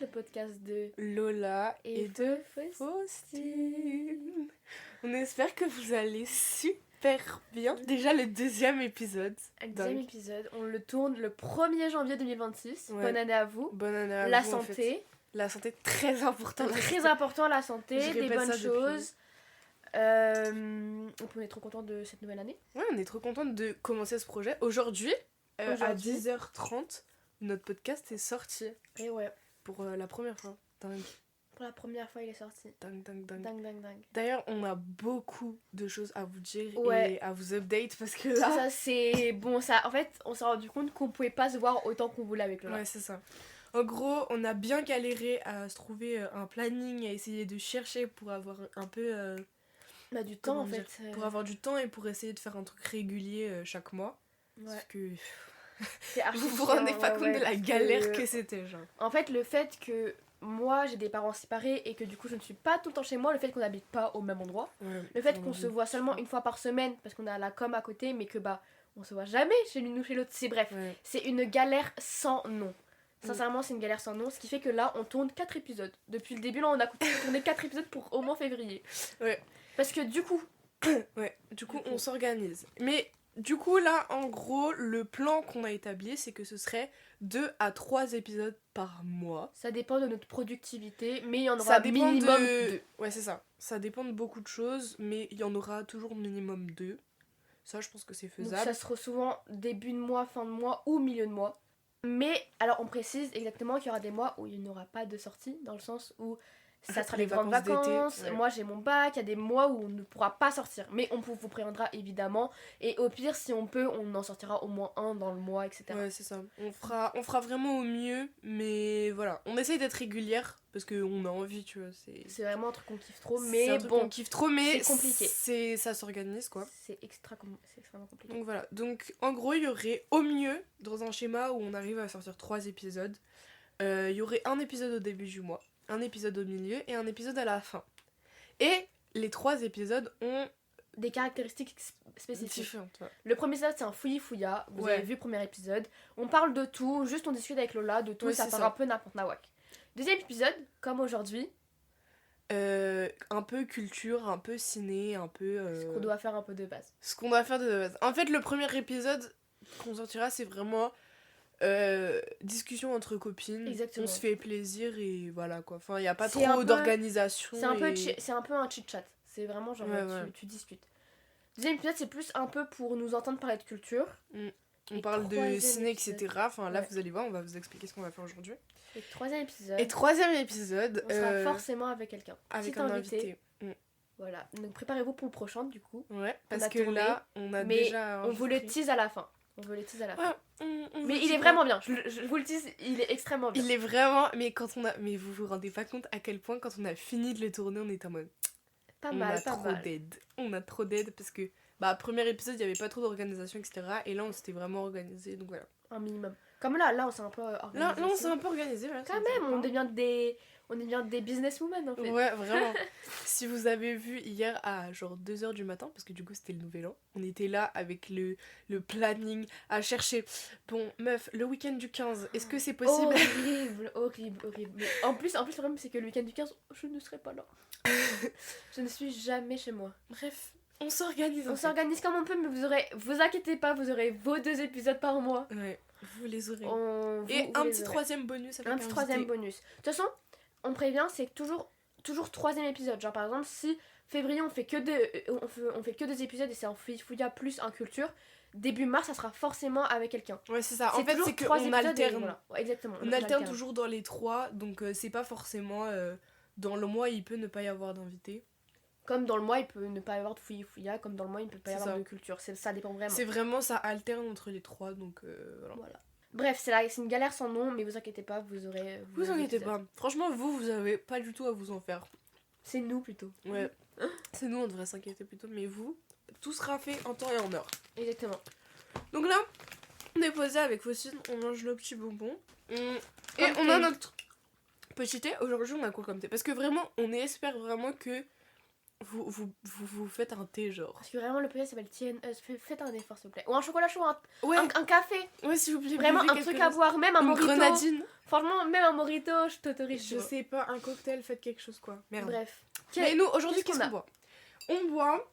le podcast de Lola et et de Faustine. Faustine. On espère que vous allez super bien. Déjà le deuxième épisode. Un deuxième Donc, épisode, on le tourne le 1er janvier 2026. Ouais. Bonne année à vous. bonne année à La vous, en fait. santé, La santé, très important. très important la Je santé, des répète bonnes ça depuis- choses. On est trop content de cette nouvelle année. Ouais, on est trop contente de commencer ce projet. Aujourd'hui, à Aujourd'hui. 10h30, notre podcast est sorti Et ouais, pour la première fois. Dingue, pour la première fois il est sorti. dingue, dingue, dingue. Dingue. D'ailleurs, on a beaucoup de choses à vous dire Ouais. et à vous update parce que C'est là... ça, c'est bon, ça. En fait, on s'est rendu compte qu'on pouvait pas se voir autant qu'on voulait avec Lola. Ouais, c'est ça. En gros, on a bien galéré à se trouver un planning, à essayer de chercher pour avoir un peu... On a du temps en comment fait. dire, pour avoir du temps et pour essayer de faire un truc régulier chaque mois. Ouais. Parce que C'est archi vous vous chiant, rendez pas ouais, compte de la parce galère que c'était, genre. En fait, le fait que moi j'ai des parents séparés et que du coup je ne suis pas tout le temps chez moi, le fait qu'on n'habite pas au même endroit, le fait qu'on se voit seulement une fois par semaine parce qu'on a la com à côté, mais que bah on se voit jamais chez l'une ou chez l'autre, c'est bref, Ouais. c'est une galère sans nom. Sincèrement, c'est une galère sans nom, ce qui fait que là on tourne 4 épisodes. Depuis le début, là on a tourné 4 épisodes pour au moins février. Ouais. Parce que du coup, Ouais, du coup, on s'organise. Mais du coup, là, en gros, le plan qu'on a établi, c'est que ce serait 2 à 3 épisodes par mois. ça dépend de notre productivité, mais il y en aura Ça dépend minimum de... 2. Ouais, c'est ça. Ça dépend de beaucoup de choses, mais il y en aura toujours minimum 2. Ça, je pense que c'est Donc faisable. ça sera souvent début de mois, fin de mois ou milieu de mois. Mais alors on précise exactement qu'il y aura des mois où il n'y aura pas de sortie, dans le sens où ça sera les grandes vacances d'été, vacances, ouais. moi j'ai mon bac, il y a des mois où on ne pourra pas sortir. Mais on vous préviendra évidemment, et au pire si on peut, on en sortira au moins un dans le mois, etc. Ouais, c'est ça. On fera vraiment au mieux, mais voilà. On essaye d'être régulière, parce qu'on a envie, tu vois. C'est vraiment un truc qu'on kiffe trop, C'est mais un truc bon, qu'on kiffe trop, mais c'est compliqué. ça s'organise, quoi. c'est extrêmement compliqué. Donc voilà. Donc en gros, il y aurait au mieux, dans un schéma où on arrive à sortir 3 épisodes, il y aurait un épisode au début du mois, un épisode au milieu et un épisode à la fin. Et les 3 épisodes ont Des caractéristiques spécifiques. différentes. Ouais. Le premier épisode c'est un fouillis-fouilla, vous Ouais. avez vu le premier épisode. On parle de tout, juste on discute avec Lola de tout, Ouais, ça c'est part ça. un peu n'importe nawak. Deuxième épisode, comme aujourd'hui, Un peu culture, un peu ciné, un peu... ce qu'on doit faire un peu de base. Ce qu'on doit faire de base. En fait, le premier épisode qu'on sortira, c'est vraiment discussion entre copines. Exactement. On se fait plaisir et voilà quoi. Enfin, il n'y a pas C'est un trop peu- d'organisation. C'est un peu et- c'est un peu un chit-chat, c'est vraiment genre Ouais, ouais. tu discutes. Deuxième épisode, c'est plus un peu pour nous entendre parler de culture. On Et parle de troisième ciné, épisode. etc. Enfin, là, Ouais. vous allez voir, on va vous expliquer ce qu'on va faire aujourd'hui. Et troisième épisode, Et troisième épisode, on sera forcément avec quelqu'un. avec Petit un invité. Voilà, donc préparez-vous pour le prochain du coup. Ouais, parce a que tourné, là, on a mais déjà... on vous le enregistré. tease à la fin. On vous le tease à la fin. Ouais, on vous Mais dit il est quoi. vraiment bien, je vous le tease, il est extrêmement bien. Il est vraiment... Mais quand on a... Mais vous vous rendez pas compte à quel point, quand on a fini de le tourner, on est en mode... Pas on mal, a pas trop mal. d'aide. On a trop d'aide parce que... Bah, premier épisode, il y avait pas trop d'organisation, etc. Et là, on s'était vraiment organisé, donc voilà. Un minimum. Comme là on s'est un peu organisé. Là, on aussi. s'est un peu organisé. Voilà, Quand ça même, fait on devient des businesswomen en fait. Ouais, vraiment. Si vous avez vu hier à genre 2h du matin, parce que du coup c'était le nouvel an, on était là avec le planning à chercher. Bon, meuf, le week-end du 15, est-ce que c'est possible? Horrible. Mais en plus le problème c'est que le week-end du 15, je ne serai pas là. Je ne suis jamais chez moi. Bref, on s'organise. On s'organise comme on peut, mais vous inquiétez pas, vous aurez vos 2 épisodes par mois. Ouais, vous les aurez. Et un petit troisième bonus avec un petit troisième bonus. De toute façon, on prévient, c'est toujours troisième épisode. Genre par exemple, si février on fait que 2 épisodes et c'est un fouilla plus un culture, début mars ça sera forcément avec quelqu'un. Ouais, c'est ça. En fait, toujours c'est 3 qu'on épisodes et alterne. voilà. Ouais, exactement. On alterne toujours dans les 3, donc c'est pas forcément... dans le mois, il peut ne pas y avoir d'invité. Comme dans le mois, il peut ne pas y avoir de fouilla, comme dans le mois, il ne peut pas y C'est avoir ça. de culture. Ça dépend vraiment. C'est vraiment, ça alterne entre les 3, donc voilà. Voilà. Bref, c'est une galère sans nom, mais vous inquiétez pas, vous aurez... Vous inquiétez pas. Franchement, vous avez pas du tout à vous en faire. C'est nous plutôt. Ouais. C'est nous, on devrait s'inquiéter plutôt, mais vous, tout sera fait en temps et en heure. Exactement. Donc là, on est posé avec Faustine, on mange nos petits bonbons. Et Comme on a thé. notre petit thé. Aujourd'hui, on a quoi comme thé? Parce que vraiment, on espère vraiment que vous faites un thé, genre. Parce que vraiment, le projet s'appelle faites un effort, s'il vous plaît. Ou un chocolat chaud, Ouais, un café. ouais, s'il vous plaît. Vraiment buvez un quelque truc à chose. boire, même un Une mojito. grenadine. Franchement, même un mojito, je t'autorise. Je sais pas, un cocktail, faites quelque chose quoi. Merde. Bref. Mais nous, aujourd'hui, qu'est-ce qu'est-ce qu'on boit? On boit,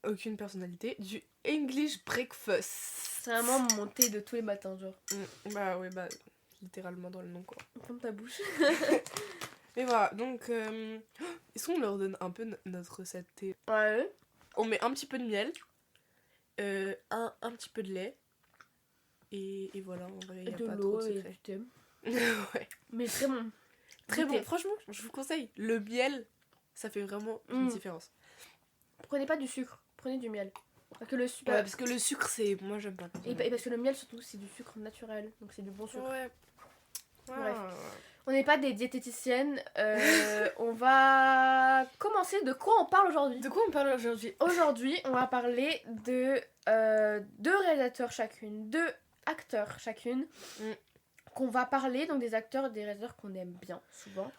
aucune personnalité, du English breakfast. C'est vraiment mon thé de tous les matins, genre. Bah ouais, bah littéralement dans le nom quoi. Comme ta bouche. Mais voilà, donc est-ce qu'on leur donne un peu notre recette thé? Ouais. On met un petit peu de miel, un petit peu de lait, et voilà, en vrai, Et il a de pas l'eau trop de et secret. du thé. Ouais. Mais très bon. Très Du bon, thé. franchement, je vous conseille. Le miel, ça fait vraiment une différence. Prenez pas du sucre, prenez du miel. Parce que le sucre. Ouais, parce que le sucre, c'est... Moi, j'aime pas. Et parce que le miel, surtout, c'est du sucre naturel. Donc c'est du bon sucre. Ouais. Bref. On n'est pas des diététiciennes. On va commencer. De quoi on parle aujourd'hui? De quoi on parle aujourd'hui? Aujourd'hui, on va parler de deux réalisateurs chacune, deux acteurs chacune. Qu'on va parler, donc des acteurs et des réalisateurs qu'on aime bien, souvent.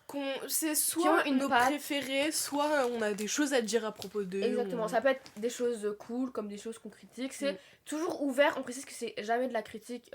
C'est soit Qui ont une nos patte. préférés, soit on a des choses à dire à propos d'eux. Exactement, ça peut être des choses cool comme des choses qu'on critique. C'est toujours ouvert, on précise que c'est jamais de la critique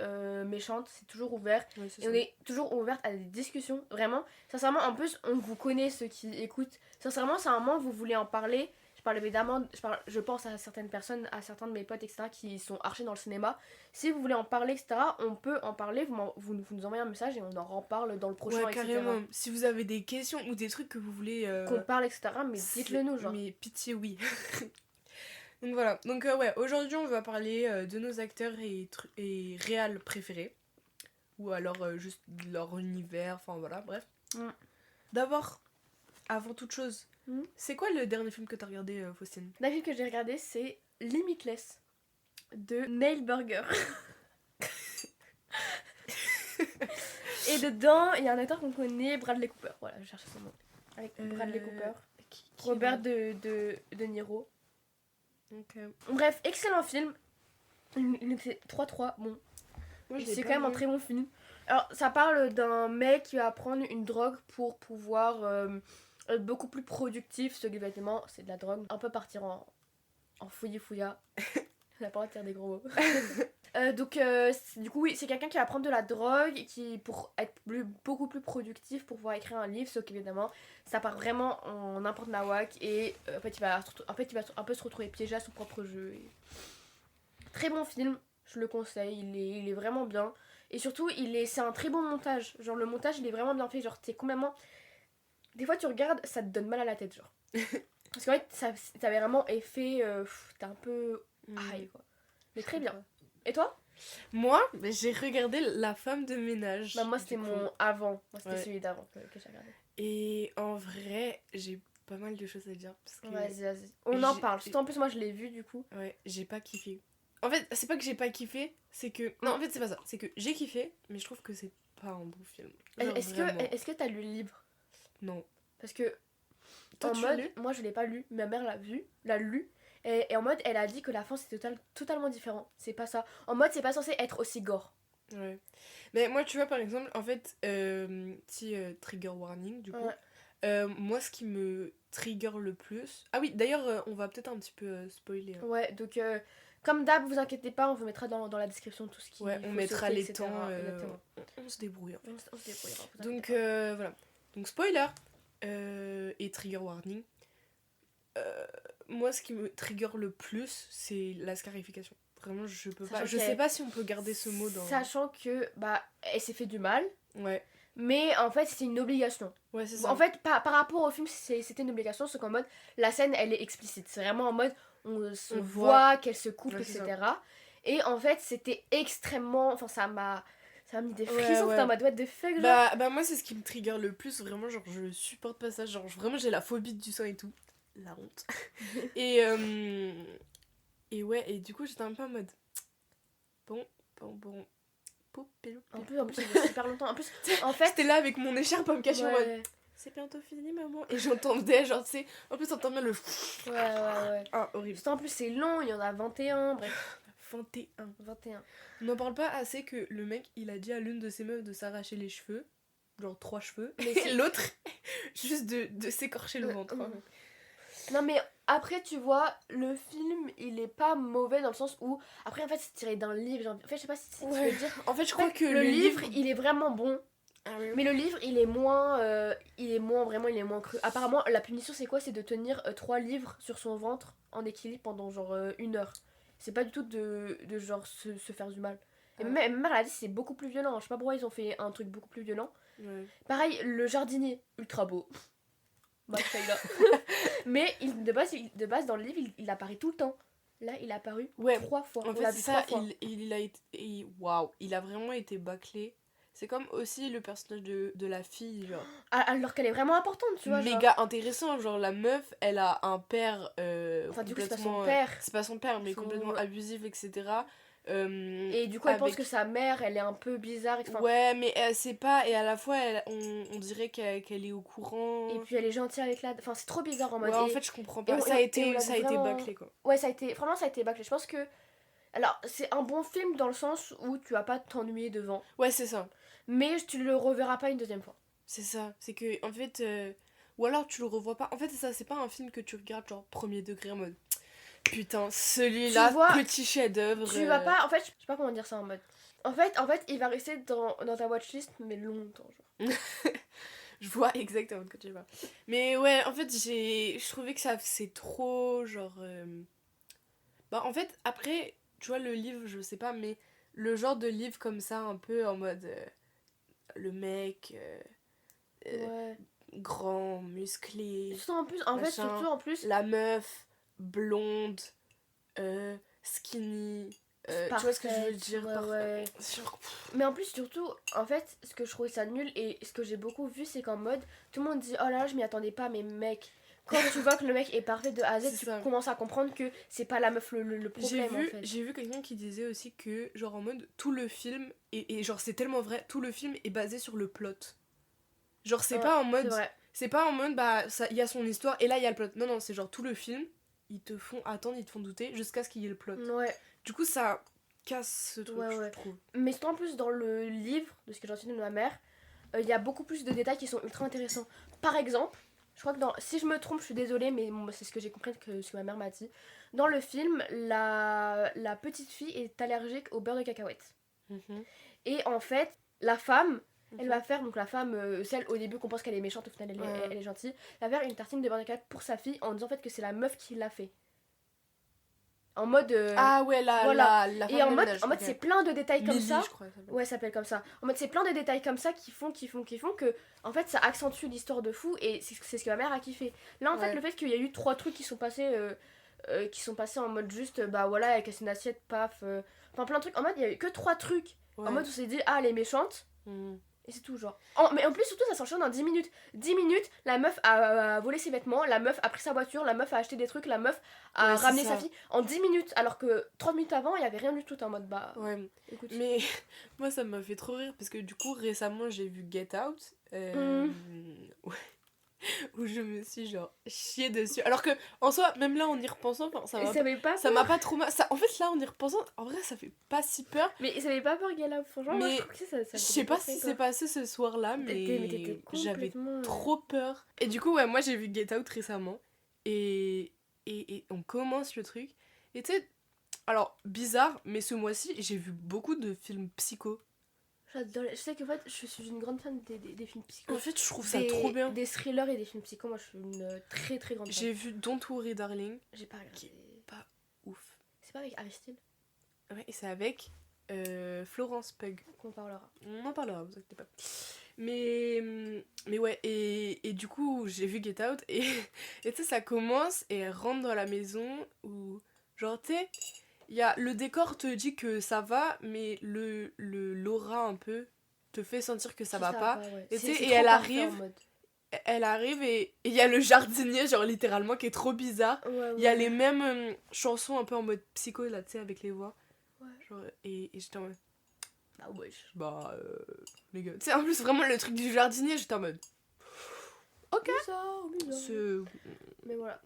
méchante, c'est toujours ouvert. Ouais, Et on est toujours ouverte à des discussions, vraiment. Sincèrement, en plus, on vous connaît ceux qui écoutent. Sincèrement, c'est un moment où vous voulez en parler. Je parle évidemment, je pense à certaines personnes, à certains de mes potes, etc., qui sont archés dans le cinéma. Si vous voulez en parler, etc., on peut en parler. Vous nous envoyez un message et on en reparle dans le prochain, ouais, etc. carrément. Si vous avez des questions ou des trucs que vous voulez... Qu'on parle, etc., mais dites-le nous, genre. Mais pitié, oui. Donc voilà. Donc ouais, aujourd'hui, on va parler de nos acteurs et réals préférés. Ou alors juste de leur univers, enfin voilà, bref. D'abord, avant toute chose, c'est quoi le dernier film que t'as regardé, Faustine? Le film que j'ai regardé, c'est Limitless de Neil Burger. Et dedans, il y a un acteur qu'on connaît, Bradley Cooper. Voilà, je cherchais son nom. Avec Bradley Cooper, Robert de Niro. Bref, excellent film. Il était 3-3. Bon, c'est quand même un très bon film. Alors, ça parle d'un mec qui va prendre une drogue pour pouvoir être beaucoup plus productif. Ce évidemment, c'est de la drogue. Un peu partir en fouillis-fouilla. On n'a pas le droit de dire des gros mots. Donc, du coup, oui, c'est quelqu'un qui va prendre de la drogue pour être beaucoup plus productif, pour pouvoir écrire un livre. Sauf qu'évidemment, ça part vraiment en n'importe nawak. Et en fait, il va un peu se retrouver piégé à son propre jeu. Et... Très bon film, je le conseille. Il est vraiment bien. Et surtout, c'est un très bon montage. Genre, le montage, il est vraiment bien fait. Genre, t'es complètement... Des fois, tu regardes, ça te donne mal à la tête, genre. Parce qu'en fait, t'avais vraiment effet... t'es un peu... high, quoi. Mais très bien. Et toi? Moi, j'ai regardé La femme de ménage. Bah, moi, c'était mon avant. Moi, c'était celui d'avant que j'ai regardé. Et en vrai, j'ai pas mal de choses à dire. Parce que vas-y. On en parle. Surtout, en plus, moi, je l'ai vu, du coup. Ouais, j'ai pas kiffé. En fait, c'est pas que j'ai pas kiffé, c'est que... Non, en fait, c'est pas ça. C'est que j'ai kiffé, mais je trouve que c'est pas un bon film. Est-ce que t'as lu le livre? Non. Parce que... Toi, en mode, moi, je l'ai pas lu. Ma mère l'a lu. Et en mode, elle a dit que la fin, c'était totalement différent. C'est pas ça. En mode, c'est pas censé être aussi gore. Ouais. Mais moi, tu vois, par exemple, en fait, petit trigger warning, du coup. Moi, ce qui me trigger le plus... Ah oui, d'ailleurs, on va peut-être un petit peu spoiler. Hein. Ouais, donc... comme d'hab, vous inquiétez pas, on vous mettra dans la description tout ce qui... Ouais, on mettra sauter, les etc. temps. On se débrouille. En fait. On se débrouillera. Donc, voilà. Donc, spoiler et trigger warning. Moi, ce qui me trigger le plus, c'est la scarification. Vraiment, je peux pas. Je sais pas si on peut garder ce mot dans... Sachant que, bah, elle s'est fait du mal. Ouais. Mais en fait, c'était une obligation. Ouais, c'est ça. En fait, par rapport au film, c'était une obligation, c'est qu'en mode, la scène, elle est explicite. C'est vraiment en mode, on voit qu'elle se coupe, etc. Et en fait, c'était extrêmement... Enfin, ça m'a mis des frissons, c'était en mode, what the fuck, genre. Bah, moi, c'est ce qui me trigger le plus, vraiment, genre, je supporte pas ça. Genre, vraiment, j'ai la phobie du sang et tout. La honte. Et ouais, et du coup, j'étais un peu en mode... Bon. En plus, ça fait super longtemps. En plus, en fait... J'étais là avec mon écharpe à me cacher en mode... C'est bientôt fini, maman. Et j'entendais, genre, tu sais... En plus, t'entends bien le... Ouais. Ah, horrible. En plus, c'est long, il y en a 21, bref. 21. On n'en parle pas assez que le mec, il a dit à l'une de ses meufs de s'arracher les cheveux. Genre 3 cheveux. Mais l'autre, juste de s'écorcher le ventre. Non, mais Après, tu vois, le film, il est pas mauvais dans le sens où... Après, en fait, c'est tiré d'un livre. En fait, je sais pas si tu veux dire. En fait, je crois que le livre, il est vraiment bon. Ah oui. Mais le livre, il est moins cru. Apparemment, la punition, c'est quoi? C'est de tenir 3 livres sur son ventre en équilibre pendant genre 1 heure. C'est pas du tout de genre se faire du mal. Et même elle a dit c'est beaucoup plus violent. Je sais pas pourquoi ils ont fait un truc beaucoup plus violent. Ouais. Pareil, le jardinier, ultra beau. Bah, mais de base, dans le livre, il apparaît tout le temps. Là, il est apparu 3 fois. En fait, ça, il a été. Waouh, il a vraiment été bâclé. C'est comme aussi le personnage de la fille, genre. Alors qu'elle est vraiment importante, tu vois. Méga intéressant, genre la meuf, elle a un père. Enfin, du coup, c'est pas complètement, son père. C'est pas son père, mais complètement abusif, etc. Et du coup, elle pense que sa mère, elle est un peu bizarre. Enfin, ouais, mais elle sait pas, et à la fois, on dirait qu'elle est au courant. et puis elle est gentille avec la. Enfin, c'est trop bizarre en mode. Ouais, en fait, je comprends pas. Ça a été bâclé, quoi. Ouais, franchement, ça a été bâclé. Je pense que. Alors, c'est un bon film dans le sens où tu vas pas t'ennuyer devant. Ouais, c'est ça. Mais tu le reverras pas une deuxième fois. C'est ça. C'est que, en fait. Ou alors, tu le revois pas. En fait, c'est ça, c'est pas un film que tu regardes, genre, premier degré en mode. Putain, celui-là, petit chef-d'œuvre. Tu vas pas. En fait, je sais pas comment dire ça en mode. En fait, il va rester dans ta watchlist, mais longtemps, genre. Je vois exactement de quoi tu vas. Mais ouais, en fait, je trouvais que ça c'est trop genre. Bah, en fait, après, tu vois, le livre, je sais pas, mais le genre de livre comme ça, un peu en mode. Le mec. Ouais. Grand, musclé. Surtout en plus. La meuf, blonde, skinny. Tu vois ce que je veux dire ouais. Mais en plus, surtout, en fait, ce que je trouvais ça nul et ce que j'ai beaucoup vu, c'est qu'en mode, tout le monde dit oh là là, je m'y attendais pas, mais mec, quand tu vois que le mec est parfait de A à Z, tu commences à comprendre que c'est pas la meuf le problème. J'ai vu quelqu'un qui disait aussi que, genre en mode, tout le film, et genre c'est tellement vrai, tout le film est basé sur le plot. Genre c'est pas en mode. C'est pas en mode, bah, il y a son histoire et là il y a le plot. Non, non, c'est genre tout le film, ils te font attendre, ils te font douter jusqu'à ce qu'il y ait le plot. Ouais. Du coup, ça casse ce truc, je trouve. Mais surtout en plus, dans le livre, de ce que j'ai entendu de ma mère, il y a beaucoup plus de détails qui sont ultra intéressants. Par exemple, je crois que si je me trompe, je suis désolée, mais c'est ce que j'ai compris, ce que ma mère m'a dit. Dans le film, la petite fille est allergique au beurre de cacahuète. Et en fait, la femme, elle va faire, donc la femme, celle au début qu'on pense qu'elle est méchante, au final elle est gentille, elle va faire une tartine de beurre de cacahuète pour sa fille en disant en fait que c'est la meuf qui l'a fait. En mode. Ah ouais, la et en mode c'est plein de détails comme Lily, ça. Je crois, ça ouais, ça s'appelle comme ça. En mode, c'est plein de détails comme ça qui font que, en fait, ça accentue l'histoire de fou et c'est ce que ma mère a kiffé. Là, en fait, le fait qu'il y a eu 3 trucs qui sont passés en mode juste, bah voilà, elle casse une assiette, paf. Enfin, plein de trucs. En mode, il y a eu que 3 trucs. En mode, on s'est dit, ah, elle est méchante. Et c'est tout, genre. Mais en plus, surtout, ça s'enchaîne en 10 minutes. 10 minutes, la meuf a volé ses vêtements, la meuf a pris sa voiture, la meuf a acheté des trucs, la meuf a ramené sa fille. En 10 minutes, alors que 30 minutes avant, il y avait rien du tout. En mode, bah. Ouais, écoute. Mais moi, ça m'a fait trop rire parce que du coup, récemment, j'ai vu Get Out. Ouais. Où je me suis genre chiée dessus. Alors que, en soi, même là, en y repensant, ça m'a pas trop mal. En fait, là, en y repensant, en vrai, ça fait pas si peur. Mais ça fait pas peur, Get Out. Franchement, moi, je trouve que ça je sais pas si c'est passé ce soir-là, mais j'avais trop peur. Et du coup, ouais, moi, j'ai vu Get Out récemment. Et on commence le truc. Et tu sais, alors, bizarre, mais ce mois-ci, j'ai vu beaucoup de films psycho. J'adore. Je sais que en fait, je suis une grande fan des films psycho. En fait, je trouve ça trop bien. Des thrillers et des films psycho, moi je suis une très très grande fan. J'ai vu Don't Worry Darling. J'ai pas regardé. Qui est pas ouf. C'est pas avec Aristide? Ouais, et c'est avec Florence Pugh. On parlera. On en parlera, vous inquiétez pas. Mais ouais, et du coup, j'ai vu Get Out et tu sais, ça commence et elle rentre dans la maison où, genre, tu sais, le décor te dit que ça va, mais l'aura un peu te fait sentir que ça va pas. Ouais. Et elle arrive et il y a le jardinier, genre littéralement, qui est trop bizarre. Il y a les mêmes chansons un peu en mode psycho, là, tu sais, avec les voix. Ouais. Genre, et j'étais en mode... Bah, les gars. Tu sais, en plus, vraiment, le truc du jardinier, j'étais en mode... Ok. Bizarre. Mais voilà.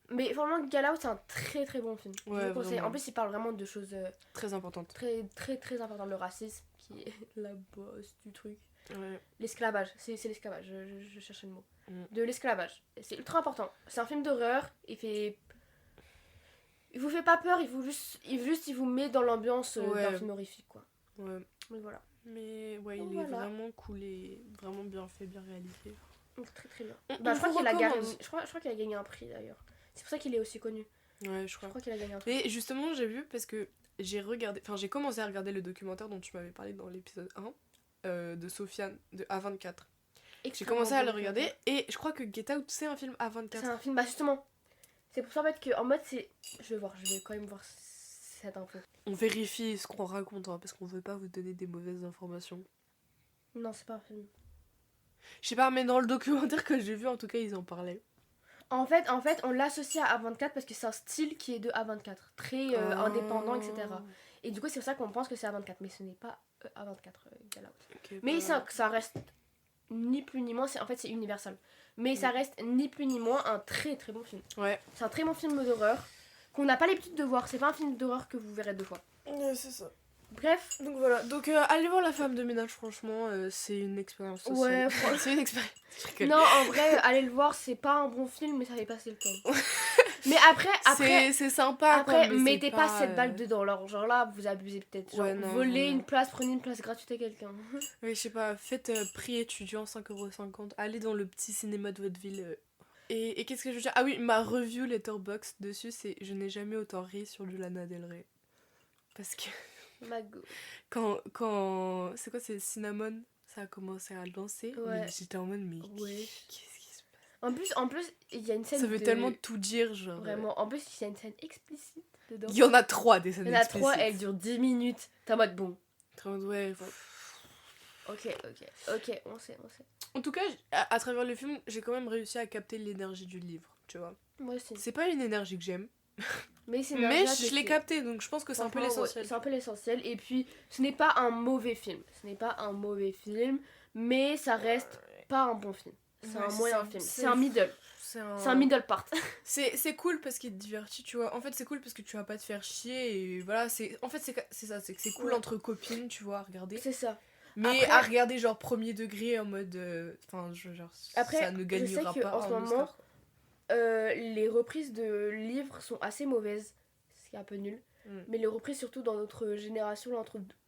Mais vraiment, Get Out, c'est un très très bon film. Ouais, en plus, il parle vraiment de choses très importantes. Très très très importantes. Le racisme, qui est la base du truc. Ouais. L'esclavage, c'est l'esclavage, je cherchais le mot. De l'esclavage. C'est ultra important. C'est un film d'horreur, il fait il vous fait pas peur, il vous met dans l'ambiance d'un film horrifique, quoi. Ouais. Mais voilà. Mais ouais, Donc il est voilà. vraiment cool et vraiment bien fait, bien réalisé. Donc, très très bien. On Je crois vous qu'il a gagné, recommande. je crois qu'il a gagné un prix d'ailleurs. C'est pour ça qu'il est aussi connu. Ouais, je Je crois. crois qu'il a gagné un prix. Et justement, j'ai vu parce que j'ai commencé à regarder le documentaire dont tu m'avais parlé dans l'épisode 1 de Sofiane de A24. J'ai commencé à le regarder et je crois que Get Out c'est un film A24. C'est un film, bah justement. C'est pour ça en fait que en mode c'est. Je vais quand même voir cette info. On vérifie ce qu'on raconte parce qu'on veut pas vous donner des mauvaises informations. Non, c'est pas un film. Je sais pas, mais dans le documentaire que j'ai vu, en tout cas, ils en parlaient. En fait, on l'associe à A24 parce que c'est un style qui est de A24, très indépendant, etc. Et du coup, c'est pour ça qu'on pense que c'est A24, mais ce n'est pas A24, Get Out. Okay, Mais ça reste ni plus ni moins, en fait, c'est Universal. Mais ça reste ni plus ni moins un très très bon film. Ouais. C'est un très bon film d'horreur qu'on n'a pas l'habitude de voir. C'est pas un film d'horreur que vous verrez 2 fois. Ouais, c'est ça. Bref. Donc voilà, allez voir La Femme de ménage, franchement, c'est une expérience sociale. Ouais, c'est une expérience. Non, en vrai, allez le voir, c'est pas un bon film, mais ça fait passer le temps. Mais après c'est sympa. Après, quoi, mais mettez pas 7 balles dedans. Genre là, vous abusez peut-être. Genre, Ouais, non, volez non. une place, prenez une place gratuite à quelqu'un. Oui, je sais pas, faites prix étudiant 5,50€. Allez dans le petit cinéma de votre ville. Et qu'est-ce que je veux dire ? Ah oui, ma review Letterboxd dessus, c'est je n'ai jamais autant ri sur du Lana Del Rey. Parce que. Mago. Quand c'est quoi, c'est Cinnamon, ça a commencé à lancer. Ouais. Mais j'étais en mode, mais Ouais. qu'est-ce qui se passe ? En plus, il y a une scène. Ça veut tellement tout dire, genre. Vraiment. En plus, il y a une scène explicite dedans. Il y en a 3 des scènes Il y en a explicites. 3, elle dure 10 minutes. T'es en mode bon. T'es en mode, ouais. Ok, on sait. En tout cas, à travers le film, j'ai quand même réussi à capter l'énergie du livre, tu vois. Moi aussi. C'est pas une énergie que j'aime. Mais je l'ai capté, donc je pense que c'est un peu l'essentiel. Ouais, c'est un peu l'essentiel. Et puis, ce n'est pas un mauvais film. Mais ça reste pas un bon film. C'est un moyen film. C'est un middle. C'est un middle part. C'est cool parce qu'il te divertit, tu vois. En fait, c'est cool parce que tu vas pas te faire chier et voilà. En fait, c'est ça. C'est que c'est cool entre copines, tu vois, à regarder. C'est ça. Mais après, à regarder genre premier degré en mode. Enfin, genre, après, ça ne gagnera je sais pas en ce moment, les reprises de livres sont assez mauvaises. Ce qui est un peu nul. Mais les reprises, surtout dans notre génération, là,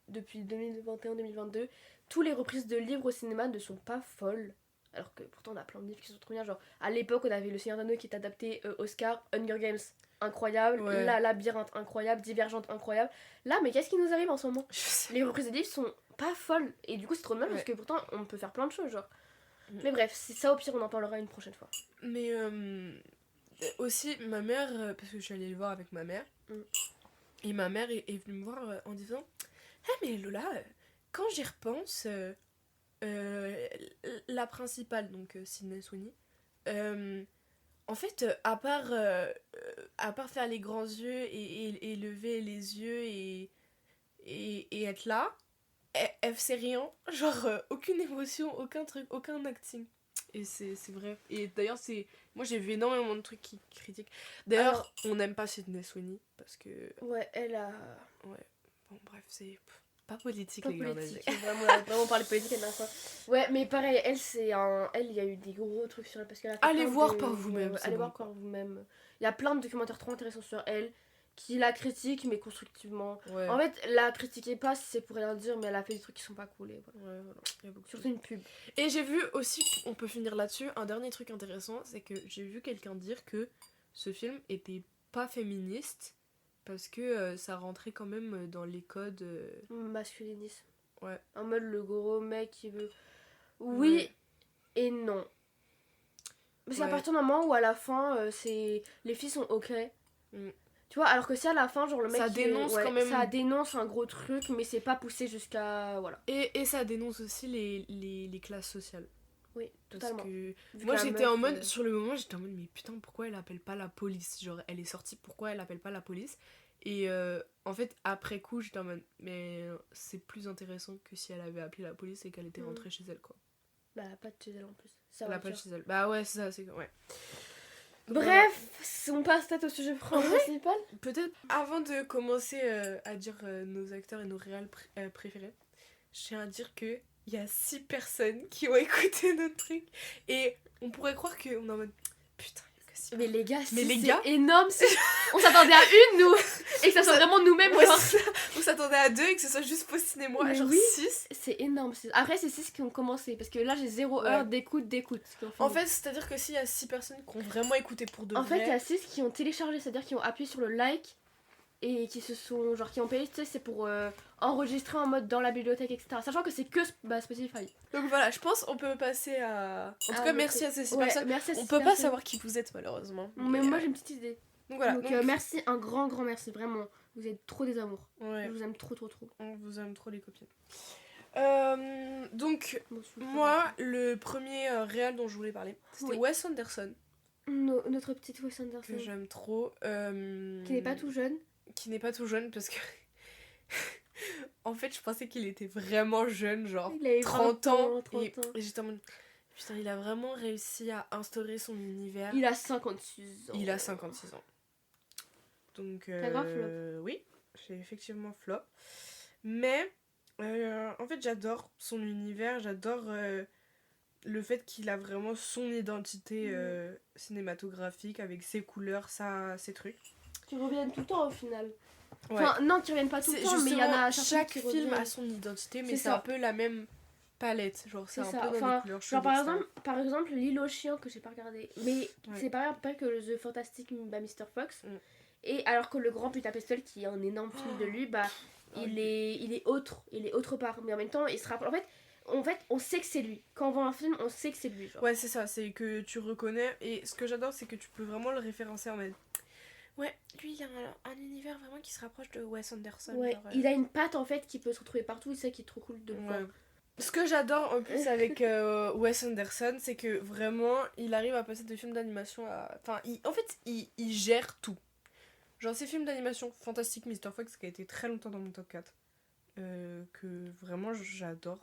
depuis 2021-2022, tous les reprises de livres au cinéma ne sont pas folles. Alors que pourtant on a plein de livres qui sont trop bien. Genre à l'époque on avait Le Seigneur des Anneaux qui est adapté Oscar, Hunger Games incroyable, La Labyrinthe incroyable, Divergente incroyable. Là mais qu'est-ce qui nous arrive en ce moment ? Les reprises de livres sont pas folles et du coup c'est trop dommage parce que pourtant on peut faire plein de choses genre. Mais bref, c'est ça, au pire on en parlera une prochaine fois. Mais aussi ma mère, parce que je suis allée le voir avec ma mère, et ma mère est venue me voir en disant « Ah mais Lola, quand j'y repense... la principale, donc Sydney Sweeney, en fait, à part faire les grands yeux et lever les yeux et être là, elle sait rien, genre aucune émotion, aucun truc, aucun acting. Et c'est vrai. Et d'ailleurs, moi j'ai vu énormément de trucs qui critiquent. D'ailleurs, on n'aime pas Sydney Sweeney parce que. Ouais, elle a. Ouais, bon, bref, c'est. Pas politique, pas les gars. Politique, vraiment parler politique la dernière fois. Ouais, mais pareil, elle, il y a eu des gros trucs sur elle parce qu'elle a fait allez voir par vous-même. Allez voir par vous-même. Il y a plein de documentaires trop intéressants sur elle qui la critiquent, mais constructivement. Ouais. En fait, la critiquez pas si c'est pour rien dire, mais elle a fait des trucs qui sont pas cool. Et voilà. Ouais, voilà. Il y a beaucoup surtout une pub. Et j'ai vu aussi, on peut finir là-dessus, un dernier truc intéressant, c'est que j'ai vu quelqu'un dire que ce film était pas féministe. Parce que ça rentrait quand même dans les codes... masculinisme. Ouais. En mode le gros mec qui veut... Oui et non. Parce qu'à partir du moment où à la fin, les filles sont ok. Tu vois, alors que si à la fin, genre le mec... Ça dénonce quand même... Ça dénonce un gros truc, mais c'est pas poussé jusqu'à... Voilà. Et ça dénonce aussi les classes sociales. Oui, totalement. Parce que moi j'étais en mode... Sur le moment, j'étais en mode, mais putain, pourquoi elle appelle pas la police ? Genre, elle est sortie, pourquoi elle appelle pas la police ? Et en fait, après coup, j'étais en mode, mais c'est plus intéressant que si elle avait appelé la police et qu'elle était rentrée chez elle, quoi. Bah, elle a pas de chez elle en plus. Elle a pas de chez elle. Bah ouais, c'est ça, c'est... Ouais. Bref, on passe peut-être au sujet principal. Peut-être, avant de commencer à dire nos acteurs et nos réals préférés, je tiens à dire que il y a 6 personnes qui ont écouté notre truc. Et on pourrait croire qu'on est en mode, putain, il y a que Mais les gars, Mais les c'est gars énorme. On s'attendait à une, nous. Et que ça soit vraiment nous-mêmes. Ouais, genre. c'est ça. On s'attendait à 2 et que ce soit juste Faustine et moi, Mais genre oui. 6. C'est énorme. Après, c'est 6 qui ont commencé. Parce que là, j'ai 0 Ouais. heure d'écoute. En fait, c'est-à-dire que s'il y a 6 personnes qui ont vraiment écouté pour de En vrai... fait, il y a 6 qui ont téléchargé. C'est-à-dire qui ont appuyé sur le like. Et qui se sont. Genre, qui ont payé. Tu sais, c'est pour enregistrer en mode dans la bibliothèque, etc. Sachant que c'est que Spotify. Donc voilà, je pense qu'on peut passer à... En tout cas, merci à ces 6 personnes. Merci à ces On six peut pas personnes. savoir qui vous êtes, malheureusement. Mais moi, j'ai une petite idée. Donc voilà. Donc, merci, un grand merci, vraiment. Vous êtes trop des amours. Ouais, Je vous aime trop. on vous aime trop, les copines. Donc, Bon, moi, le premier réal dont je voulais parler, c'était Oui. Wes Anderson, notre petite Wes Anderson. que j'aime trop. Qui n'est pas tout jeune. Qui n'est pas tout jeune, parce que... en fait, je pensais qu'il était vraiment jeune, genre Il avait 30 20 ans. 30 Et ans. j'étais en mode... Putain, il a vraiment réussi à instaurer son univers. Il a 56 ans. Il a 56 ans. Donc, T'as grave flop. oui, j'ai effectivement flop. Mais, en fait, j'adore son univers, j'adore le fait qu'il a vraiment son identité cinématographique avec ses couleurs, ses trucs. Qui reviennent tout le temps au final. Ouais. Enfin, non, qui reviennent pas tout le temps, mais il y en a Justement, chaque qui film reviennent. a son identité, mais C'est c'est ça. un peu la même palette. Genre, c'est un ça. peu dans Enfin, les couleurs genre chaudes, par exemple, L'île aux chiens que j'ai pas regardé. Mais Ouais. c'est pas que The Fantastic Mr. Fox. Mm. Et alors que Le Grand Budapest Hotel, qui est un énorme film de lui, bah, il est autre. Il est autre part. Mais en même temps, il se rapproche. En fait, on sait que c'est lui. Quand on voit un film, on sait que c'est lui. Genre. Ouais, c'est ça, c'est que tu reconnais. Et ce que j'adore, c'est que tu peux vraiment le référencer en mode. Ouais, lui, il a un univers vraiment qui se rapproche de Wes Anderson. Ouais, genre, il a une patte en fait qui peut se retrouver partout. C'est ça qui est trop cool de le voir. Ouais. Ce que j'adore en plus avec Wes Anderson, c'est que vraiment, il arrive à passer de films d'animation à. Enfin, en fait, il gère tout. Genre, ces films d'animation, Fantastic Mr. Fox, qui a été très longtemps dans mon top 4, que vraiment j'adore.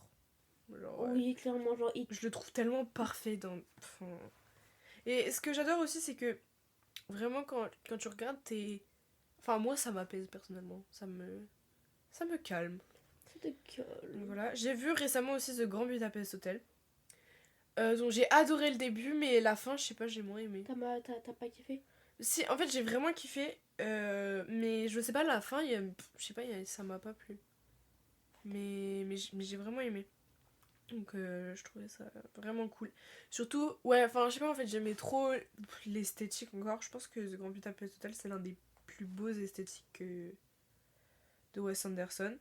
Genre, Oui, clairement, genre, je le trouve tellement parfait dans. Enfin... Et ce que j'adore aussi, c'est que vraiment, quand tu regardes, t'es. Enfin, moi, ça m'apaise personnellement. Ça me calme. c'était cool. Donc voilà. J'ai vu récemment aussi The Grand Budapest Hotel. Donc j'ai adoré le début, mais la fin, je sais pas, j'ai moins aimé. T'as pas kiffé? Si, en fait, j'ai vraiment kiffé, mais je sais pas, la fin, je sais pas, ça m'a pas plu. Mais j'ai vraiment aimé. Donc je trouvais ça vraiment cool. Surtout, ouais, enfin, je sais pas, en fait, j'aimais trop l'esthétique encore. Je pense que The Grand Budapest Hotel, c'est l'un des plus beaux esthétiques de Wes Anderson.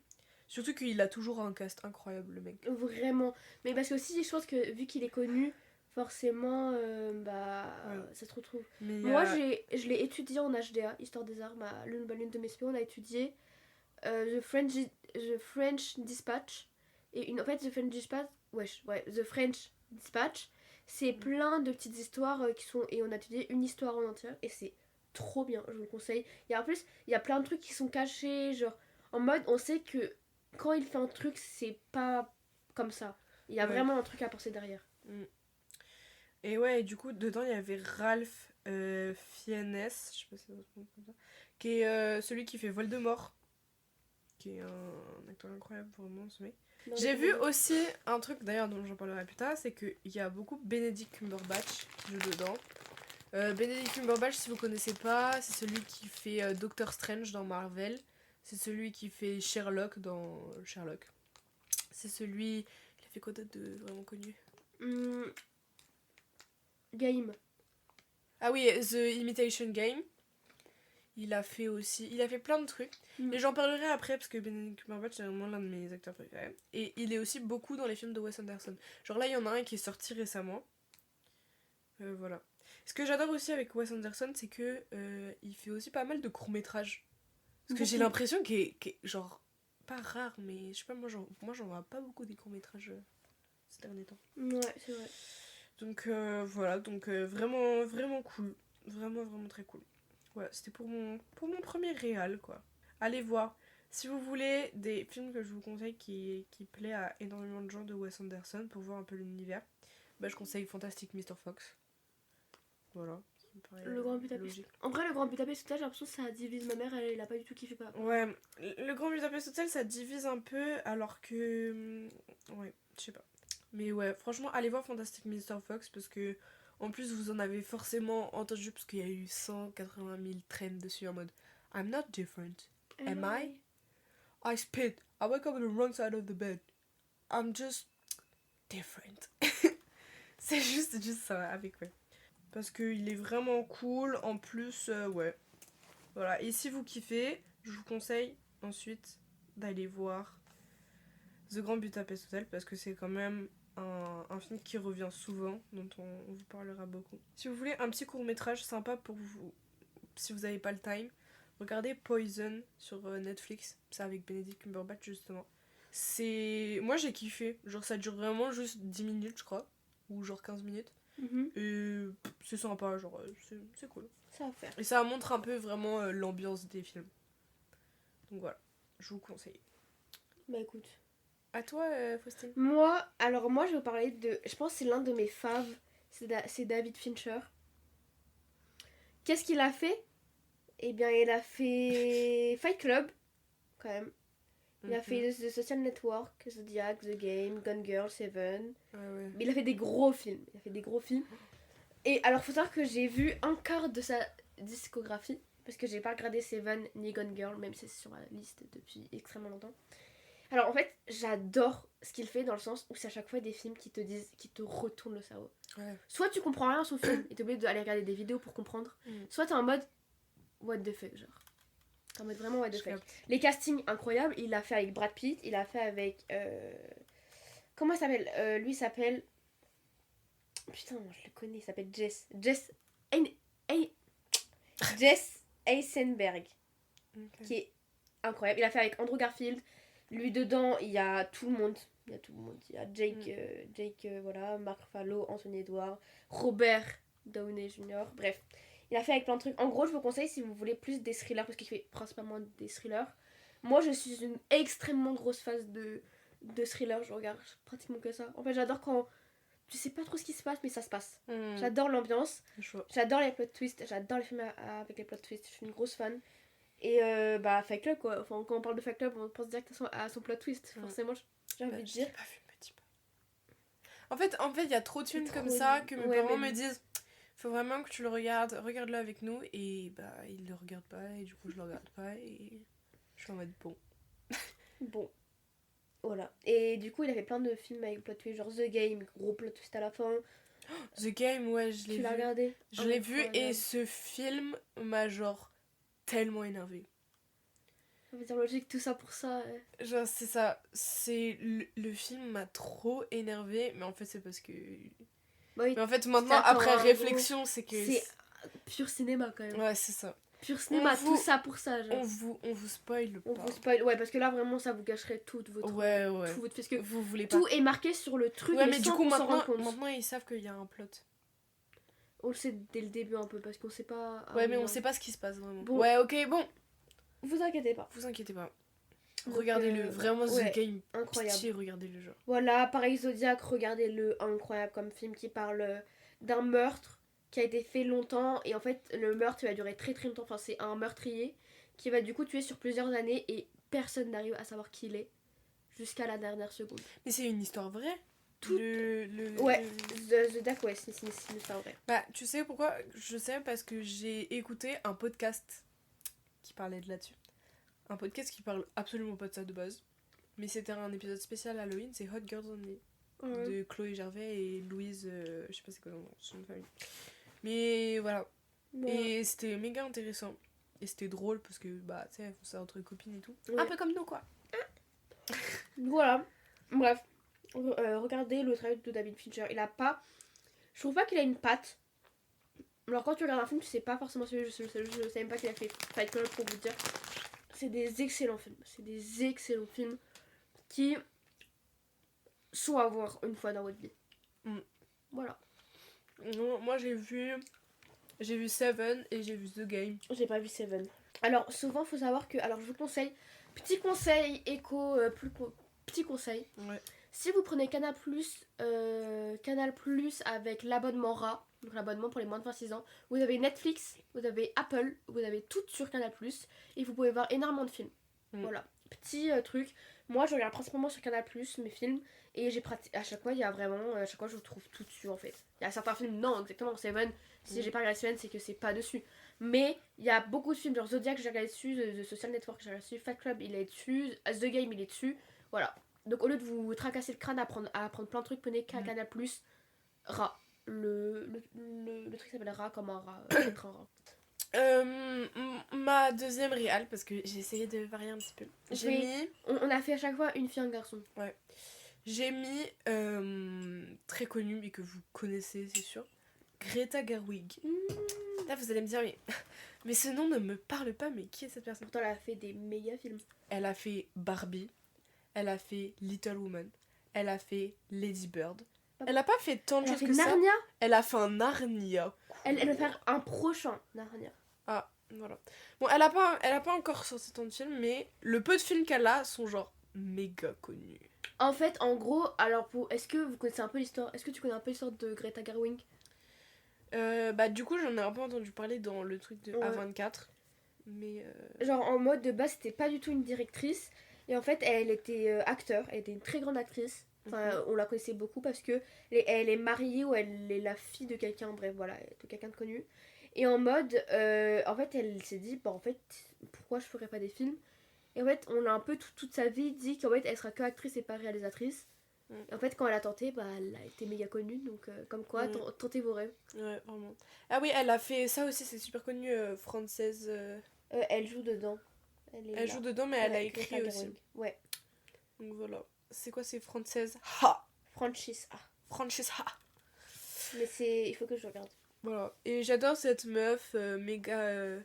Surtout qu'il a toujours un cast incroyable, le mec. Vraiment. Mais parce que aussi, je pense que vu qu'il est connu, forcément, ça se retrouve. Mais, Moi, je l'ai étudié en HDA, Histoire des Arts, l'une de mes spé, on a étudié The French Dispatch. Et en fait, The French Dispatch, The French Dispatch, c'est plein de petites histoires qui sont. Et on a étudié une histoire en entière, et c'est trop bien, je vous le conseille. Et en plus, il y a plein de trucs qui sont cachés, genre, en mode, on sait que quand il fait un truc, c'est pas comme ça. Il y a vraiment un truc à penser derrière. Et ouais, et du coup, dedans, il y avait Ralph Fiennes, je sais pas si ça se prononce comme ça, qui est celui qui fait Voldemort, qui est un acteur incroyable, vraiment, ce mec. J'ai vu aussi un truc, d'ailleurs, dont j'en parlerai plus tard, c'est qu'il y a beaucoup Benedict Cumberbatch qui joue dedans. Benedict Cumberbatch, si vous connaissez pas, c'est celui qui fait Doctor Strange dans Marvel. C'est celui qui fait Sherlock dans Sherlock. C'est celui... Il a fait quoi d'autre de vraiment connu? Game. Ah oui, The Imitation Game. Il a fait aussi... Il a fait plein de trucs. Et j'en parlerai après, parce que Benedict Cumberbatch, c'est vraiment l'un de mes acteurs préférés. Et il est aussi beaucoup dans les films de Wes Anderson. Genre là, il y en a un qui est sorti récemment. Voilà. Ce que j'adore aussi avec Wes Anderson, c'est que il fait aussi pas mal de courts-métrages. Parce que j'ai l'impression qu'il est genre pas rare, mais je sais pas, moi j'en vois pas beaucoup des courts-métrages ces derniers temps. Ouais, c'est vrai. Donc voilà, donc vraiment vraiment cool. Vraiment très cool. Voilà, c'était pour mon premier réal, quoi. Allez voir. Si vous voulez des films que je vous conseille qui plaît à énormément de gens de Wes Anderson pour voir un peu l'univers, bah je conseille Fantastic Mr. Fox. Voilà. Le Grand Budapest. En vrai, Le Grand Budapest Hotel, j'ai l'impression que ça divise. Ma mère, elle a pas du tout kiffé pas. Ouais, le Grand Budapest Hotel, ça divise un peu, alors que... Ouais, je sais pas. Mais ouais, franchement, allez voir Fantastic Mr. Fox, parce que En plus, vous en avez forcément entendu parce qu'il y a eu 180 000 trends dessus en mode I'm not different. Am I? I spit. I wake up on the wrong side of the bed. I'm just different. C'est juste ça avec ouais. Parce qu'il est vraiment cool. En plus, ouais. Voilà. Et si vous kiffez, je vous conseille ensuite d'aller voir The Grand Budapest Hotel parce que c'est quand même un film qui revient souvent, dont on vous parlera beaucoup. Si vous voulez un petit court-métrage sympa pour vous, si vous n'avez pas le time, regardez Poison sur Netflix. C'est avec Benedict Cumberbatch justement. Moi j'ai kiffé. Genre ça dure vraiment juste 10 minutes je crois. Ou genre 15 minutes. Et c'est sympa, genre c'est cool. Ça va faire. Et ça montre un peu vraiment l'ambiance des films. Donc voilà, je vous conseille. Bah écoute. À toi, Faustine. Moi, je vais vous parler de... Je pense que c'est l'un de mes faves. C'est David Fincher. Qu'est-ce qu'il a fait? Eh bien, il a fait Fight Club, quand même. Il a fait The Social Network, Zodiac, The Game, Gone Girl, Seven. Ah ouais. Mais il a fait des gros films. Et alors, faut savoir que j'ai vu un quart de sa discographie. Parce que j'ai pas regardé Seven ni Gone Girl, même si c'est sur la liste depuis extrêmement longtemps. Alors en fait, j'adore ce qu'il fait dans le sens où c'est à chaque fois des films qui te retournent le cerveau. Ouais. Soit tu comprends rien sur le film et t'es obligé d'aller regarder des vidéos pour comprendre. Soit t'es en mode what the fuck, genre. T'es en mode vraiment what the fuck. Les castings incroyables, il l'a fait avec Brad Pitt, il l'a fait avec... Comment il s'appelle lui il s'appelle... Putain, je le connais, il s'appelle Jess Eisenberg. Okay. Qui est incroyable. Il a fait avec Andrew Garfield. Lui dedans, il y a tout le monde. Il y a Jake, voilà, Mark Ruffalo, Anthony Edwards, Robert Downey Jr. Bref, il a fait avec plein de trucs. En gros, je vous conseille si vous voulez plus des thrillers, parce qu'il fait principalement des thrillers. Moi, je suis une extrêmement grosse phase de thrillers. Je regarde pratiquement que ça. En fait, j'adore quand tu sais pas trop ce qui se passe, mais ça se passe. J'adore l'ambiance. J'adore les plot twists. J'adore les films avec les plot twists. Je suis une grosse fan. Et Fight Club quoi, enfin quand on parle de Fight Club on pense direct à son plot twist, forcément j'ai envie de dire. En fait il y a trop de films comme ça que mes parents me disent faut vraiment que tu le regarde-le avec nous et ils le regardent pas et du coup je le regarde pas et je suis en mode bon voilà, et du coup il a fait plein de films avec plot twist, genre The Game, gros plot twist à la fin. The Game, ouais, je l'ai vu. Tu l'as regardé? Je l'ai vu et ce film m'a genre tellement énervé. Ça veut dire logique, tout ça pour ça. Genre, c'est ça. Le film m'a trop énervé, mais en fait, c'est parce que. Oui, mais en fait, maintenant, après réflexion, c'est que. C'est pur cinéma quand même. Ouais, c'est ça. Pur cinéma, tout ça pour ça. Genre. On vous spoil pas. On vous spoil, ouais, parce que là, vraiment, ça vous gâcherait toute votre. Ouais. Tout votre... Parce que vous voulez pas. Tout est marqué sur le truc, ouais, mais du coup, maintenant, ils savent qu'il y a un plot. On le sait dès le début un peu parce qu'on sait pas. Ouais, mais on sait pas ce qui se passe vraiment. Bon. Ouais, ok, bon. Vous inquiétez pas. Regardez-le, vraiment The Game. Incroyable. Pitié, regardez-le genre. Voilà, pareil Zodiac, regardez-le, incroyable comme film qui parle d'un meurtre qui a été fait longtemps et en fait le meurtre il va durer très très longtemps. Enfin, c'est un meurtrier qui va du coup tuer sur plusieurs années et personne n'arrive à savoir qui il est jusqu'à la dernière seconde. Mais c'est une histoire vraie? Ouais, Zodiac, ouais, c'est une histoire vraie. Bah, tu sais pourquoi? Je sais parce que j'ai écouté un podcast qui parlait de là-dessus. Un podcast qui parle absolument pas de ça de base. Mais c'était un épisode spécial Halloween, c'est Hot Girls Only. De Chloé Gervais et Louise, je sais pas c'est quoi son nom de famille. Mais voilà. Et c'était méga intéressant. Et c'était drôle parce que, bah, tu sais, elles font ça entre copines et tout. Ouais. Un peu comme nous, quoi. Voilà. Bref. Regardez le travail de David Fincher. Il a pas... Je trouve pas qu'il a une patte. Alors quand tu regardes un film, tu sais pas forcément celui je sais même pas qu'il a fait Fight Club pour vous dire. C'est des excellents films. C'est des excellents films qui sont à voir une fois dans votre vie. Voilà. Moi j'ai vu Seven et j'ai vu The Game. J'ai pas vu Seven. Alors souvent faut savoir que... Alors je vous conseille... Petit conseil éco... petit conseil. Ouais. Si vous prenez Canal+, avec l'abonnement RA, donc l'abonnement pour les moins de 26 ans, vous avez Netflix, vous avez Apple, vous avez tout sur Canal+, et vous pouvez voir énormément de films. Voilà, petit truc. Moi, je regarde principalement sur Canal+, mes films, et j'ai à chaque fois, il y a vraiment, à chaque fois, je trouve tout dessus, en fait. Il y a certains films, non, exactement, Seven, si j'ai pas regardé Seven, c'est que c'est pas dessus. Mais il y a beaucoup de films, genre Zodiac, j'ai regardé dessus, The Social Network, j'ai regardé dessus, Fight Club, il est dessus, The Game, il est dessus, voilà. Donc au lieu de vous tracasser le crâne à apprendre plein de trucs, prenez qu'un Canal+, rat. Le truc s'appelle rat comme un rat, être un rat. Ma deuxième réal, parce que j'ai essayé de varier un petit peu. J'ai mis... On a fait à chaque fois une fille, un garçon. Ouais. J'ai mis, très connu, mais que vous connaissez, c'est sûr, Greta Gerwig. Là, vous allez me dire, mais ce nom ne me parle pas, mais qui est cette personne? Pourtant, elle a fait des méga films. Elle a fait Barbie, elle a fait Little Woman, elle a fait Lady Bird. Elle a pas fait tant de choses que ça. Narnia. Elle a fait un Narnia. Elle va faire un prochain Narnia. Ah, voilà. Bon, elle a pas encore sorti tant de films, mais le peu de films qu'elle a sont genre méga connus. En fait, en gros, alors est-ce que vous connaissez un peu l'histoire? Est-ce que tu connais un peu l'histoire de Greta Gerwig? Bah du coup, j'en ai un peu entendu parler dans le truc de A24. Mais genre en mode de base, c'était pas du tout une directrice. Et en fait, elle était acteur. Elle était une très grande actrice. Enfin, on la connaissait beaucoup parce que elle est mariée ou elle est la fille de quelqu'un, bref, voilà, de quelqu'un de connu. Et en mode, en fait, elle s'est dit, bah en fait, pourquoi je ferais pas des films? Et en fait, on a un peu toute sa vie dit qu'en fait, elle sera que actrice et pas réalisatrice. Et en fait, quand elle a tenté, bah elle a été méga connue, donc comme quoi, tentez vos rêves. Ouais, vraiment. Ah oui, elle a fait ça aussi, c'est super connu, française. Elle joue dedans. Elle joue dedans, mais elle a écrit aussi. Ouais. Donc voilà. C'est quoi, c'est française? Ha! Francis A. Francis Ha! Mais il faut que je regarde. Voilà. Et j'adore cette meuf, méga...